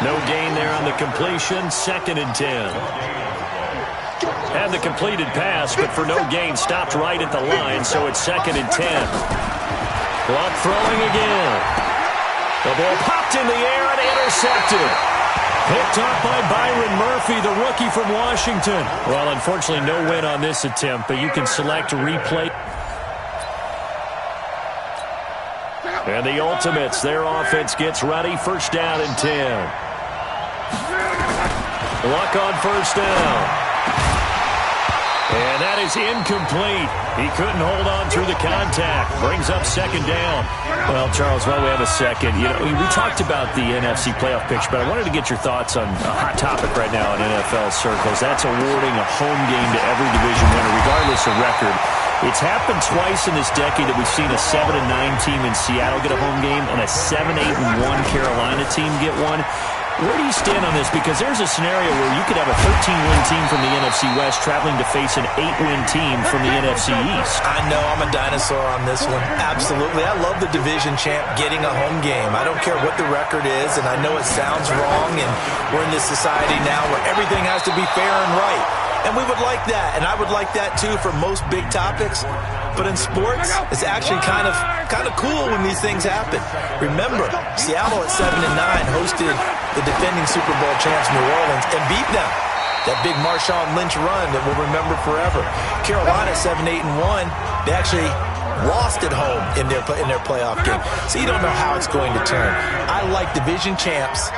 No gain there on the completion. 2nd and 10. Had the completed pass, but for no gain, stopped right at the line, so it's 2nd and 10. Clock throwing again. The ball popped in the air and intercepted. Picked off by Byron Murphy, the rookie from Washington. Well, unfortunately, no win on this attempt, but you can select a replay. And the Ultimates, their offense gets ready. First down and 10. Luck on first down. And that is incomplete. He couldn't hold on through the contact. Brings up second down. Well, Charles, while we have a second, we talked about the NFC playoff picture, but I wanted to get your thoughts on a hot topic right now in NFL circles. That's awarding a home game to every division winner, regardless of record. It's happened twice in this decade that we've seen a 7-9 team in Seattle get a home game and a 7-8-1 Carolina team get one. Where do you stand on this? Because there's a scenario where you could have a 13-win team from the NFC West traveling to face an 8-win team from the NFC East. I know I'm a dinosaur on this one. Absolutely. I love the division champ getting a home game. I don't care what the record is, and I know it sounds wrong, and we're in this society now where everything has to be fair and right. And we would like that, and I would like that too for most big topics. But in sports, it's actually kind of cool when these things happen. Remember, Seattle at 7-9 hosted the defending Super Bowl champs New Orleans and beat them. That big Marshawn Lynch run that we'll remember forever. Carolina 7-8-1, they actually lost at home in their playoff game. So you don't know how it's going to turn. I like division champs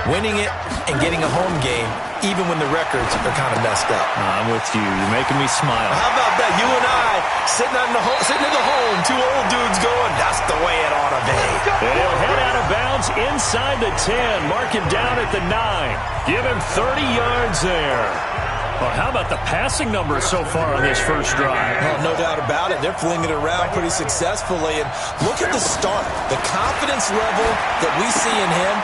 winning it and getting a home game, even when the records are kind of messed up. I'm with you. You're making me smile. How about that? You and I sitting in the home, two old dudes going, that's the way it ought to be. And he'll head out of bounds inside the 10. Mark him down at the 9. Give him 30 yards there. Well, how about the passing numbers so far on this first drive? Well, no doubt about it. They're flinging it around pretty successfully. And look at the start. The confidence level that we see in him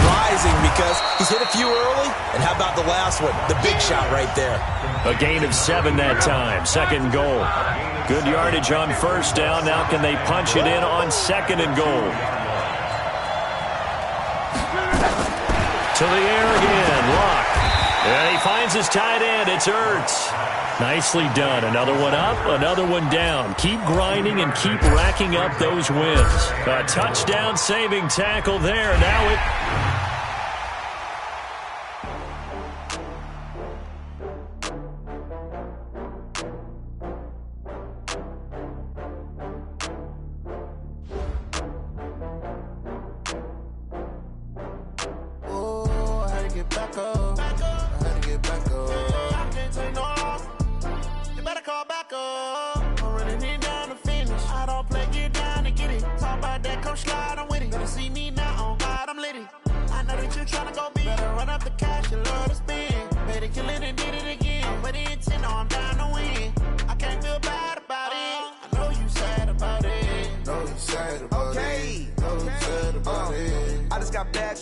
rising because he's hit a few early. And how about the last one? The big shot right there. A gain of 7 that time. Second goal. Good yardage on first down. Now can they punch it in on second and goal? To the air again. Lock. And he finds his tight end. It's Ertz. Nicely done. Another one up, another one down. Keep grinding and keep racking up those wins. A touchdown saving tackle there. Now it...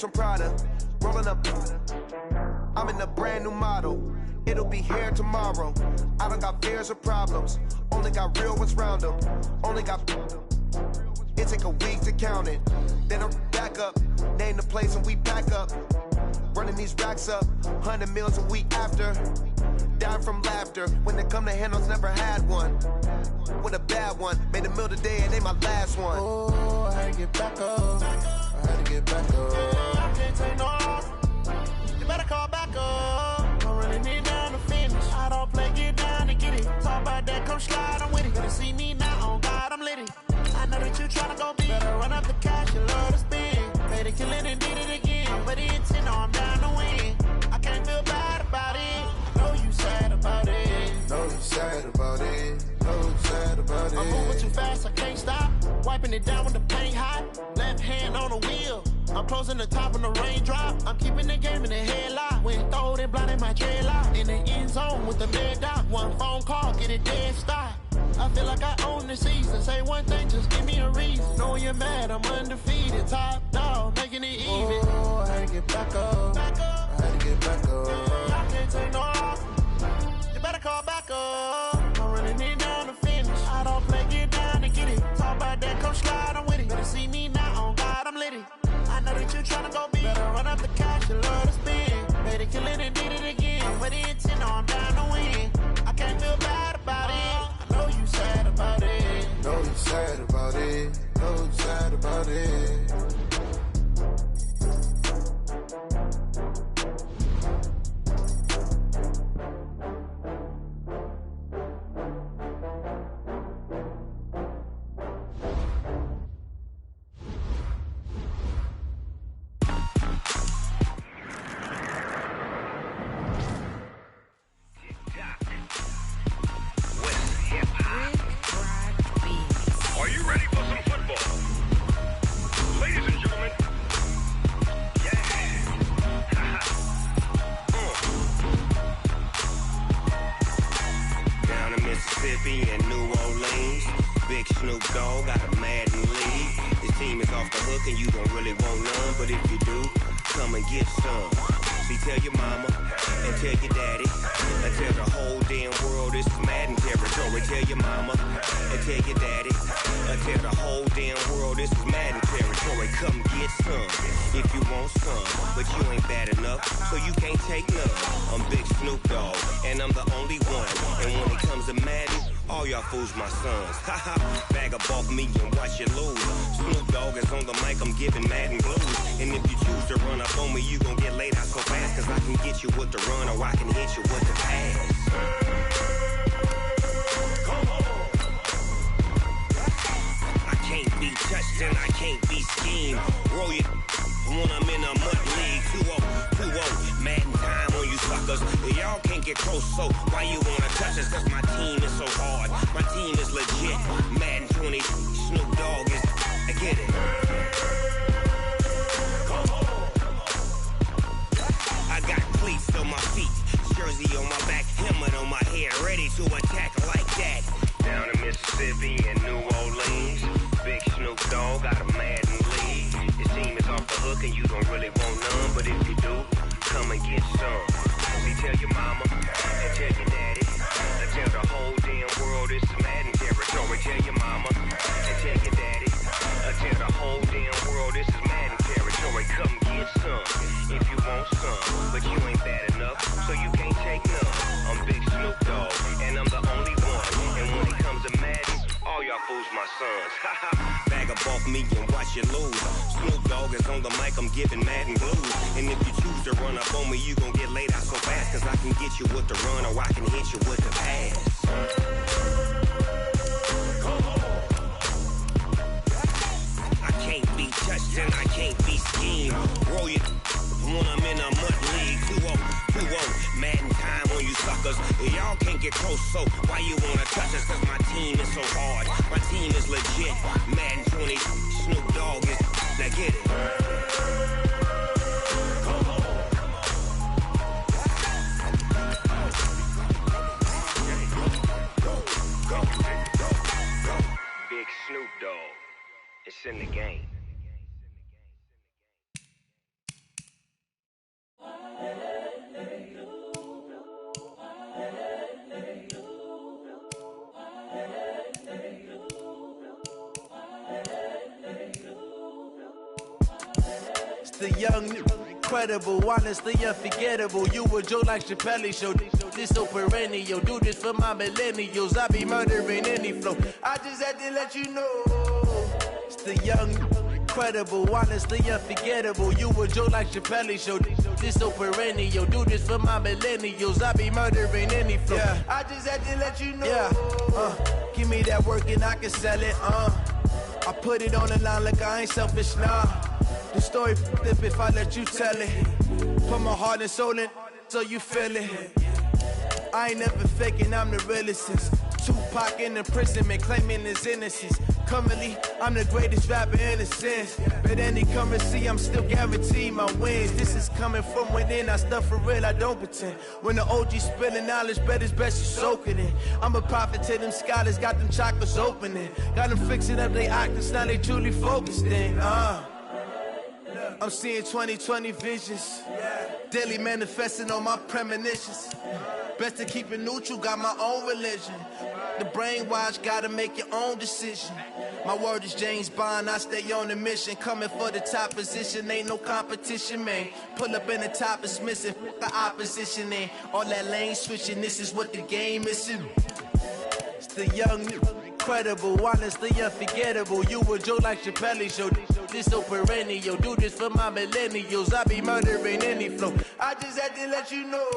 From Prada, rolling up. I'm in a brand new model. It'll be here tomorrow. I don't got fears or problems. Only got real ones round them. Only got. It take a week to count it. Then I'm back up. Name the place and we pack up. Running these racks up. 100 meals a week after. Dying from laughter. When they come to handles, never had one. With a bad one. Made a meal today and they my last one. Oh, I had to get back up. I had to get back up. I can't take no off. You better call back up. I'm running it down to finish. I don't play, get down to get it. Talk about that, come slide, I'm with it. Better see me now, on God, I'm litty. I know that you tryna go big. Better run up the cash, you love to spend. Made a killing and did it again. But the intent, no, I'm down to win. I can't feel bad about it. I know you sad about it. Know you sad about it. Know you sad about it. I'm moving too fast, I can't stop. Wiping it down when the paint hot. Left hand on the wheel. I'm closing the top when the raindrop. I'm keeping the game in the headlock. When throwed and blinded my dreadlock. In the end zone with the red dot. One phone call, get it dead stop. I feel like I own the season. Say one thing, just give me a reason. Knowing you're mad, I'm undefeated. Top dog, making it even. Oh, I had to get back up. I had to get back up. I can't take no off. You better call back up. I'm running it down to finish. I don't play, get down to get it. Talk about that, come slide, I'm with it. Better see me now, on God, I'm litty. I know that you tryna go big. Better run up the cash, you love to spend. Made a killing and did it again. But the intent, no, I'm down to win. I can't feel bad about it. I know you sad about it. Know you sad about it. Know you Mississippi and New Orleans. Big Snoop Dogg got a Madden league. His team is off the hook and you don't really want none, but if you do, come and get some. See, tell your mama and tell your daddy and tell the whole damn world this is Madden territory. Tell your mama and tell your daddy and tell the whole damn world this is Madden territory. Come get some if you want some, but you ain't bad enough, so you can't take none. I'm Big Snoop Dogg, and I'm the only one. And when it comes to Madden, all y'all fools my sons. Haha, bag up off me and watch you lose. Snoop Dogg is on the mic, I'm giving Madden blues. And if you choose to run up on me, you gon' get laid out so fast, cause I can get you with the run or I can hit you with the pass. I can't be touched and I can't be schemed. Roll you when I'm in a MUT league. 2-0, Madden time on you suckers. Y'all can't get close, so why you wanna touch us? Cause my team is so hard, my team is legit. Madden 20, Snoop Dogg is, I get it. I got cleats on my feet, jersey on my back, helmet on my head, ready to attack like that. Down in Mississippi and New Orleans, Big Snoop Dogg got a Madden league. His team is off the hook and you don't really want none, but if you do, come and get some. See, tell your mama and tell your daddy and tell the whole damn world this is Madden territory. Tell your mama and tell your daddy and tell the whole damn world this is Madden territory. Come get some if you want some, but you ain't bad enough, so you can't take none. I'm Big Snoop Dogg, and I'm the only one. And when it comes to Madden, all y'all fools my sons. Bag up off me and watch you lose. Snoop Dogg is on the mic, I'm giving Madden blues. And if you choose to run up on me, you gon' get laid out so fast, cause I can get you with the run or I can hit you with the pass. I can't be touched and I can't be schemed. Roll you when I'm in a MUT league. 2-0, Madden time on you suckers. Y'all can't get close, so why you wanna touch us? Cause my team is so hard, my team is legit. Madden 20, Snoop Dogg is, now get it. Big Snoop Dogg, it's in the game. It's the young, incredible, honestly unforgettable. You a Joe like Chappelle show. This so perennial. Do this for my millennials. I be murdering any flow. I just had to let you know. It's the young, incredible, honestly unforgettable. You a Joe like Chappelle show. This so perennial. Do this for my millennials. I be murdering any flow. Yeah. I just had to let you know. Yeah. Give me that work and I can sell it. I put it on the line like I ain't selfish, nah. The story flip if I let you tell it. Put my heart and soul in so you feel it. I ain't never faking, I'm the realest since Tupac in the imprisonment, claiming his innocence. Currently, I'm the greatest rapper in a sense. But any currency, I'm still guaranteed my wins. This is coming from within, I stuff for real, I don't pretend. When the OG spilling knowledge, bet it's best you soak it in. I'm a prophet to them scholars, got them chakras opening. Got them fixing up their octaves, now they truly focused in. I'm seeing 2020 visions, daily manifesting on my premonitions. Best to keep it neutral, got my own religion. The brainwash, gotta make your own decision. My word is James Bond, I stay on the mission. Coming for the top position, ain't no competition, man. Pull up in the top, it's missing, the opposition ain't. All that lane switching, this is what the game is. It's the young, incredible, honestly unforgettable. You a Joe like Chappelle show. This so perennial. Do this for my millennials. I be murdering any flow. I just had to let you know.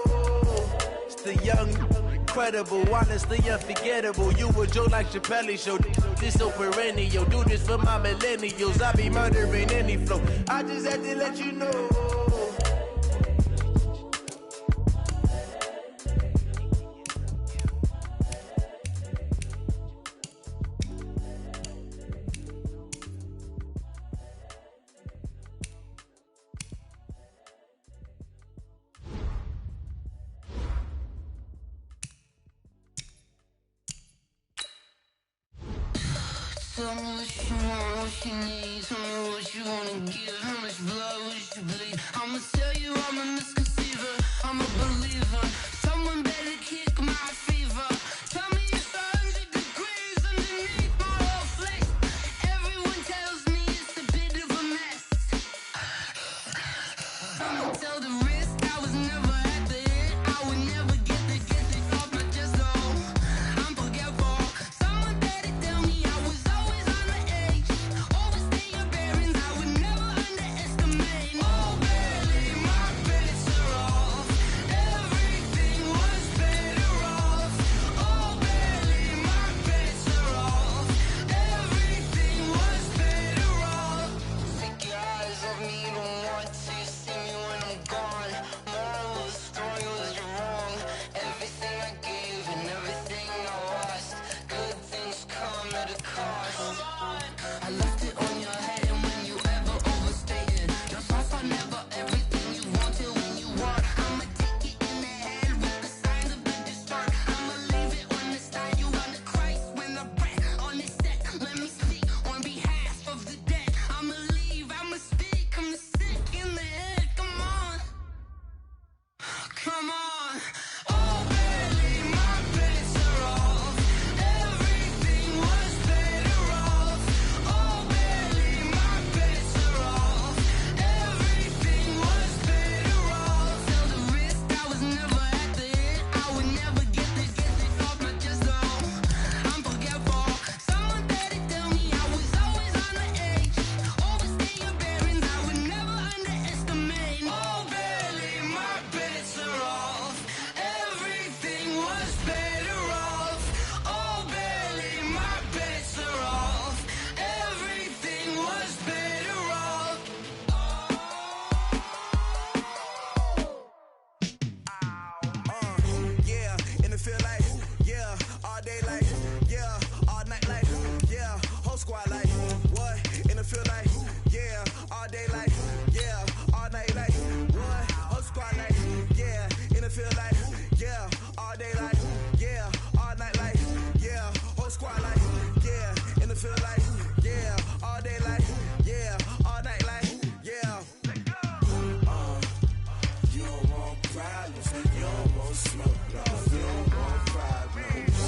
It's the young, incredible, honestly unforgettable. You a Joe like Chappelle show. This so perennial. Do this for my millennials. I be murdering any flow. I just had to let you know. Tell me what you want, what you need. Tell me what you wanna give. How much blood would you bleed? I'ma tell you I'm a misconceiver. I'm a believer. Someone better kick my fever. Tell me it's 100 degrees underneath my whole flesh. Everyone tells me it's a bit of a mess. I'ma tell the risk I was never at the end. I would never get this off my chest though. I'm forgetful. Someone better tell me I was always on the edge. Overstay your bearings, I would never underestimate. Oh, barely, my bets are off. Everything was better off. Oh, barely, my bets are off. Everything was better off. Take your eyes off me, don't want to see me when I'm gone. Moral of the story was you're wrong. Everything I gave and everything I lost. Good things come at a cost. I left it on your head, and when you ever overstay it, your thoughts are never everything you wanted when you want. I'ma take it in the head with the signs of the distort. I'ma leave it on the side. You on the Christ when the breath on the set. Let me speak on behalf of the dead. I'ma leave, I'ma speak. I'm sick in the head. Come on, come on. Oh, barely, my bets are off. Everything was better off. Oh, barely, my bets are off. Everything was better off. Tell the risk I was never at the end. I would never get this off my chest though. I'm forgetful. Someone better tell me I was always on the edge. Overstay your bearings, I would never underestimate. Oh, barely, my bets are off. Everything was better off. Oh, barely, my bets are off. Everything was better off. Yeah, and it feel like, yeah, all day like, yeah, all night like, yeah, whole squad like, what? And it feel like, yeah, all day like, yeah, all night like, what? Whole squad like, yeah, and it feel like, yeah, all day like, yeah, all night like, yeah, whole squad like, yeah, and it feel like, yeah, all day like, yeah, all night like, yeah. You don't want problems, you don't want smoke, no. You don't want problems,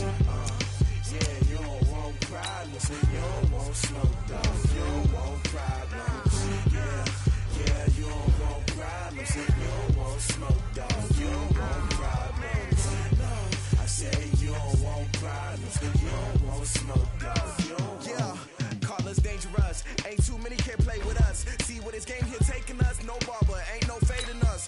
yeah, you don't want problems, you don't want smoke, no. You don't want problems, yeah, yeah, you don't want problems, you don't want smoke, dog. You don't want problems, no. I say you don't want problems, you don't want smoke, dog. You don't yeah, call us dangerous, ain't too many can play with us. See where this game here taking us, no barber, ain't no fading us,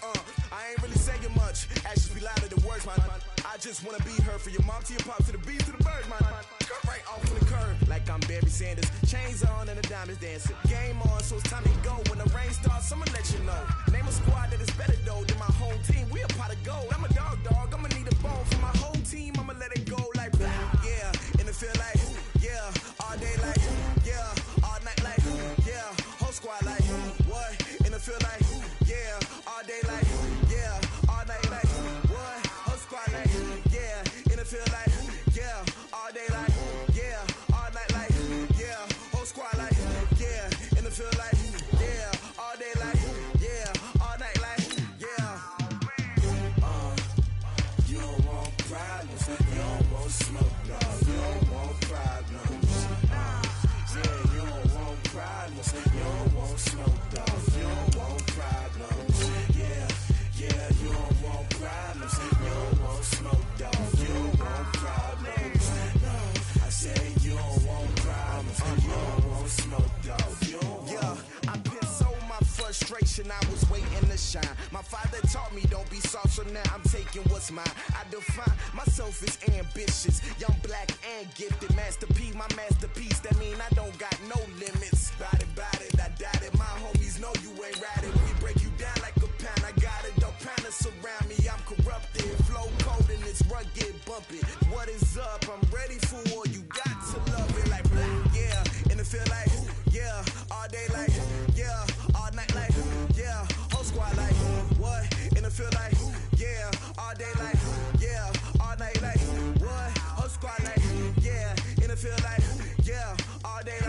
I ain't really saying much, actions be louder than words, man. I just wanna be heard for your mom to your pop to the beat to the birds, man. Cut right off on the curb, like I'm Barry Sanders. Chains on and the diamonds dancing. Game on, so it's time to go. When the rain starts, I'ma let you know. Name a squad that is better though than my home team. We a pot of gold. I'm a dog, I'ma need a bone for my whole team. I'ma let it go like blah. Yeah, and it feel like, yeah, all day like, yeah, all night like, yeah, whole squad like, what? And it feel like, yeah, all day like, yeah, all night like, what? Whole squad like, yeah, and it feel like, yeah, all day like, yeah, all night like, yeah, whole squad like, yeah, and it feel like, yeah, all day like, yeah, all night like, yeah. You don't want problems, you don't want smoke, no. You don't want problems, yeah, you don't want problems, you don't want smoke, dog. You don't want problems, yeah, yeah, you don't want problems, you don't want smoke, dog. You don't want problems, no. I say you don't want problems, you don't want smoke, dog. You don't yeah, I pissed so my frustration, I was waiting to shine. My father taught me don't be soft, so now I'm taking what's mine. I define myself as ambitious, young, black, and gifted. Master P, my masterpiece, that mean I don't got no limits. Bout it, I doubt it. My homies know you ain't ratted. We break you down like a pound. I got a dope pound to surround me. I'm corrupted, flow cold and it's rugged, bumpy. What is up? I'm ready for war. You got to love it like blah, yeah, and it feel like, yeah, all day like, yeah, all night like, yeah, whole squad like, what? And it feel like, yeah, all day like, yeah, all night like, what? Whole squad like, yeah, and it feel like, yeah, all day like.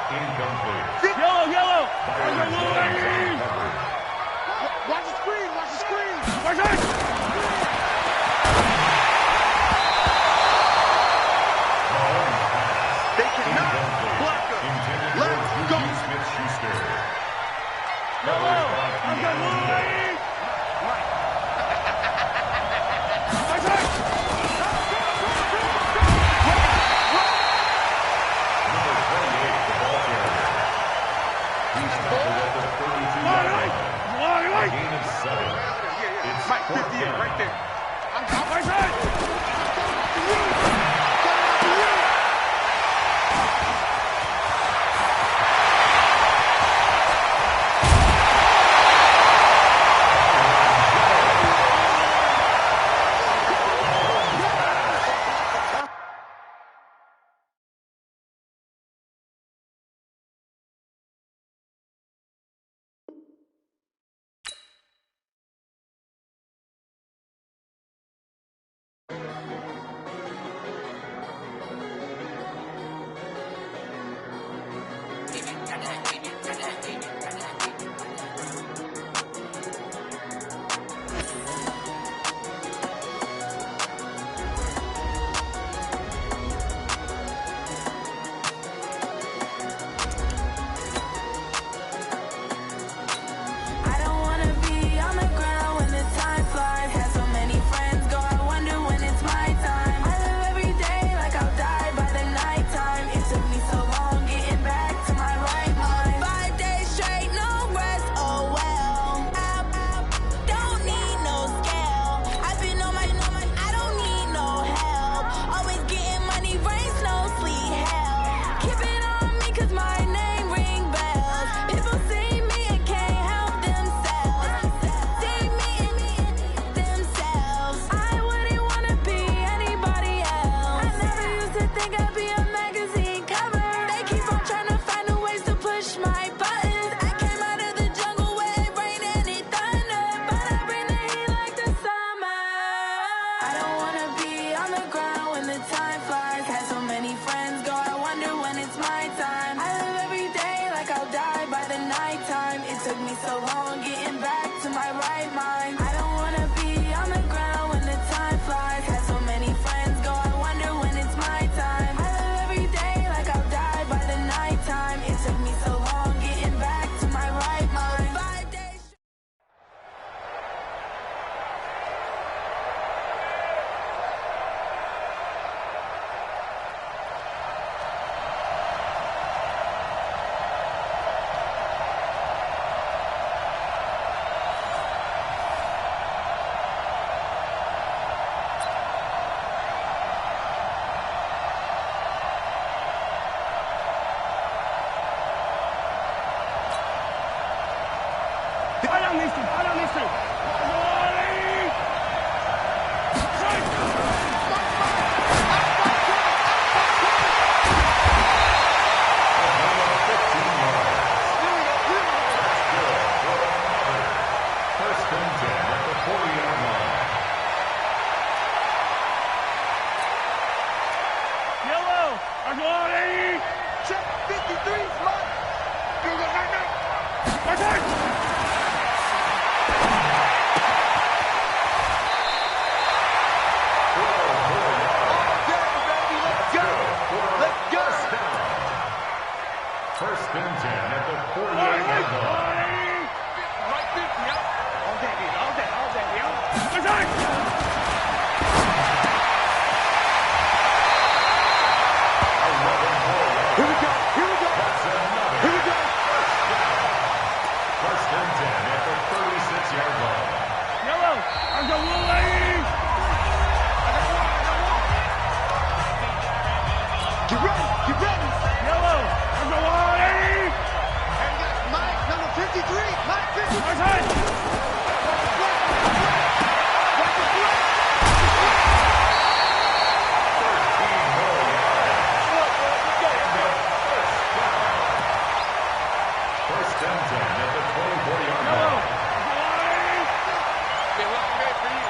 Incomplete. Yellow. Watch the screen. Watch it. They cannot block us. Let's go. Yellow. Mike, 58 right there. I'm Check 53's mark. You go right now. Watch it. First and 10 at the 48-yard line. Right 50, yeah. All day, yeah. Watch it. Here we go. That's another. Here we go. First and 10 at the 36-yard line. Yellow. I'm the Willie. Get ready. Yellow. I'm the Willie. And we got Mike, number 53. Mike 53. Watch it. First and 10 at the 24-yard line. Be a long day for you.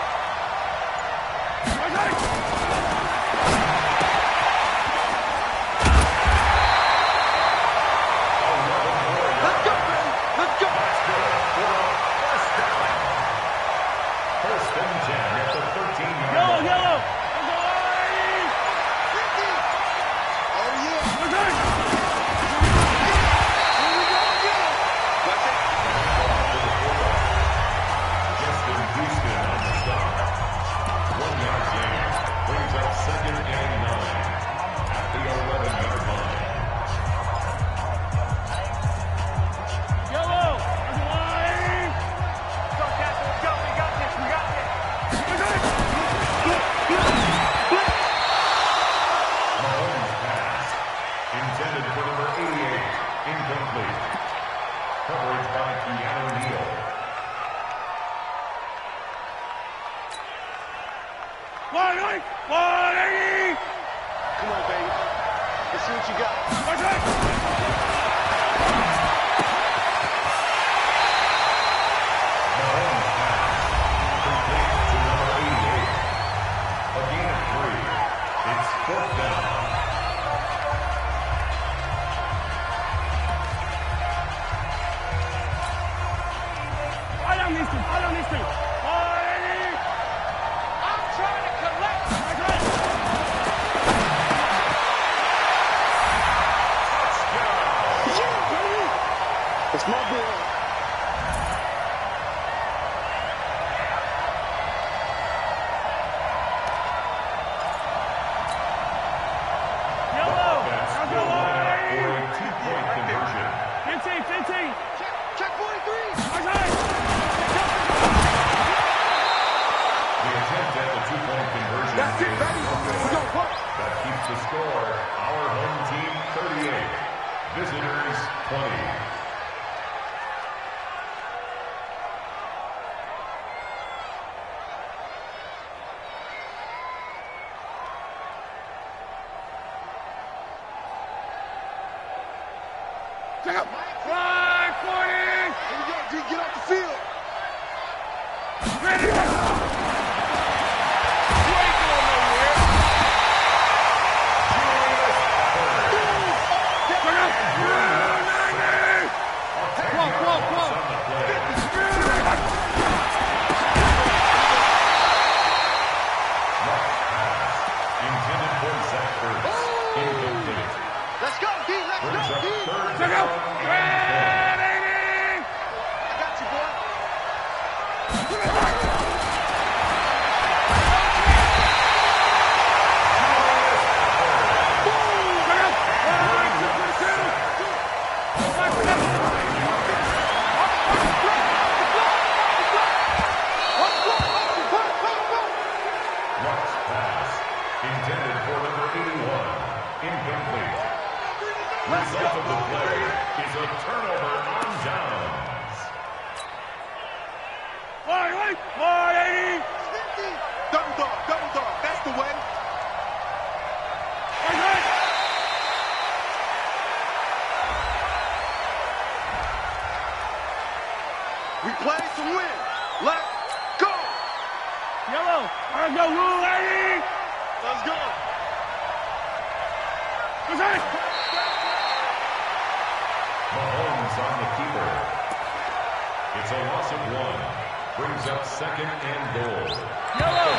you got? It's my boy. Yellow. For a 2-point conversion. 15. Check 43. The attempt at the 2-point conversion. That's it, baby. We go work. That keeps the score. Our home team 38. Visitors 20. Check out. 540. Here we go, G. Get off the field. Ready. You ain't going nowhere. Come on. Intended for Zach Ertz. Incomplete. Let's go, D. Let's go, D. Check out. I got you, boy. Lux pass. Intended for number 81. Incomplete. Result of the play is a turnover on downs. 480. Double dog. That's the way. We play to win. Let's go. Yellow. Let's go, Rule 80. Let's go. Mahomes on the keeper. It's a loss of 1. Brings up 2nd and goal. Yellow.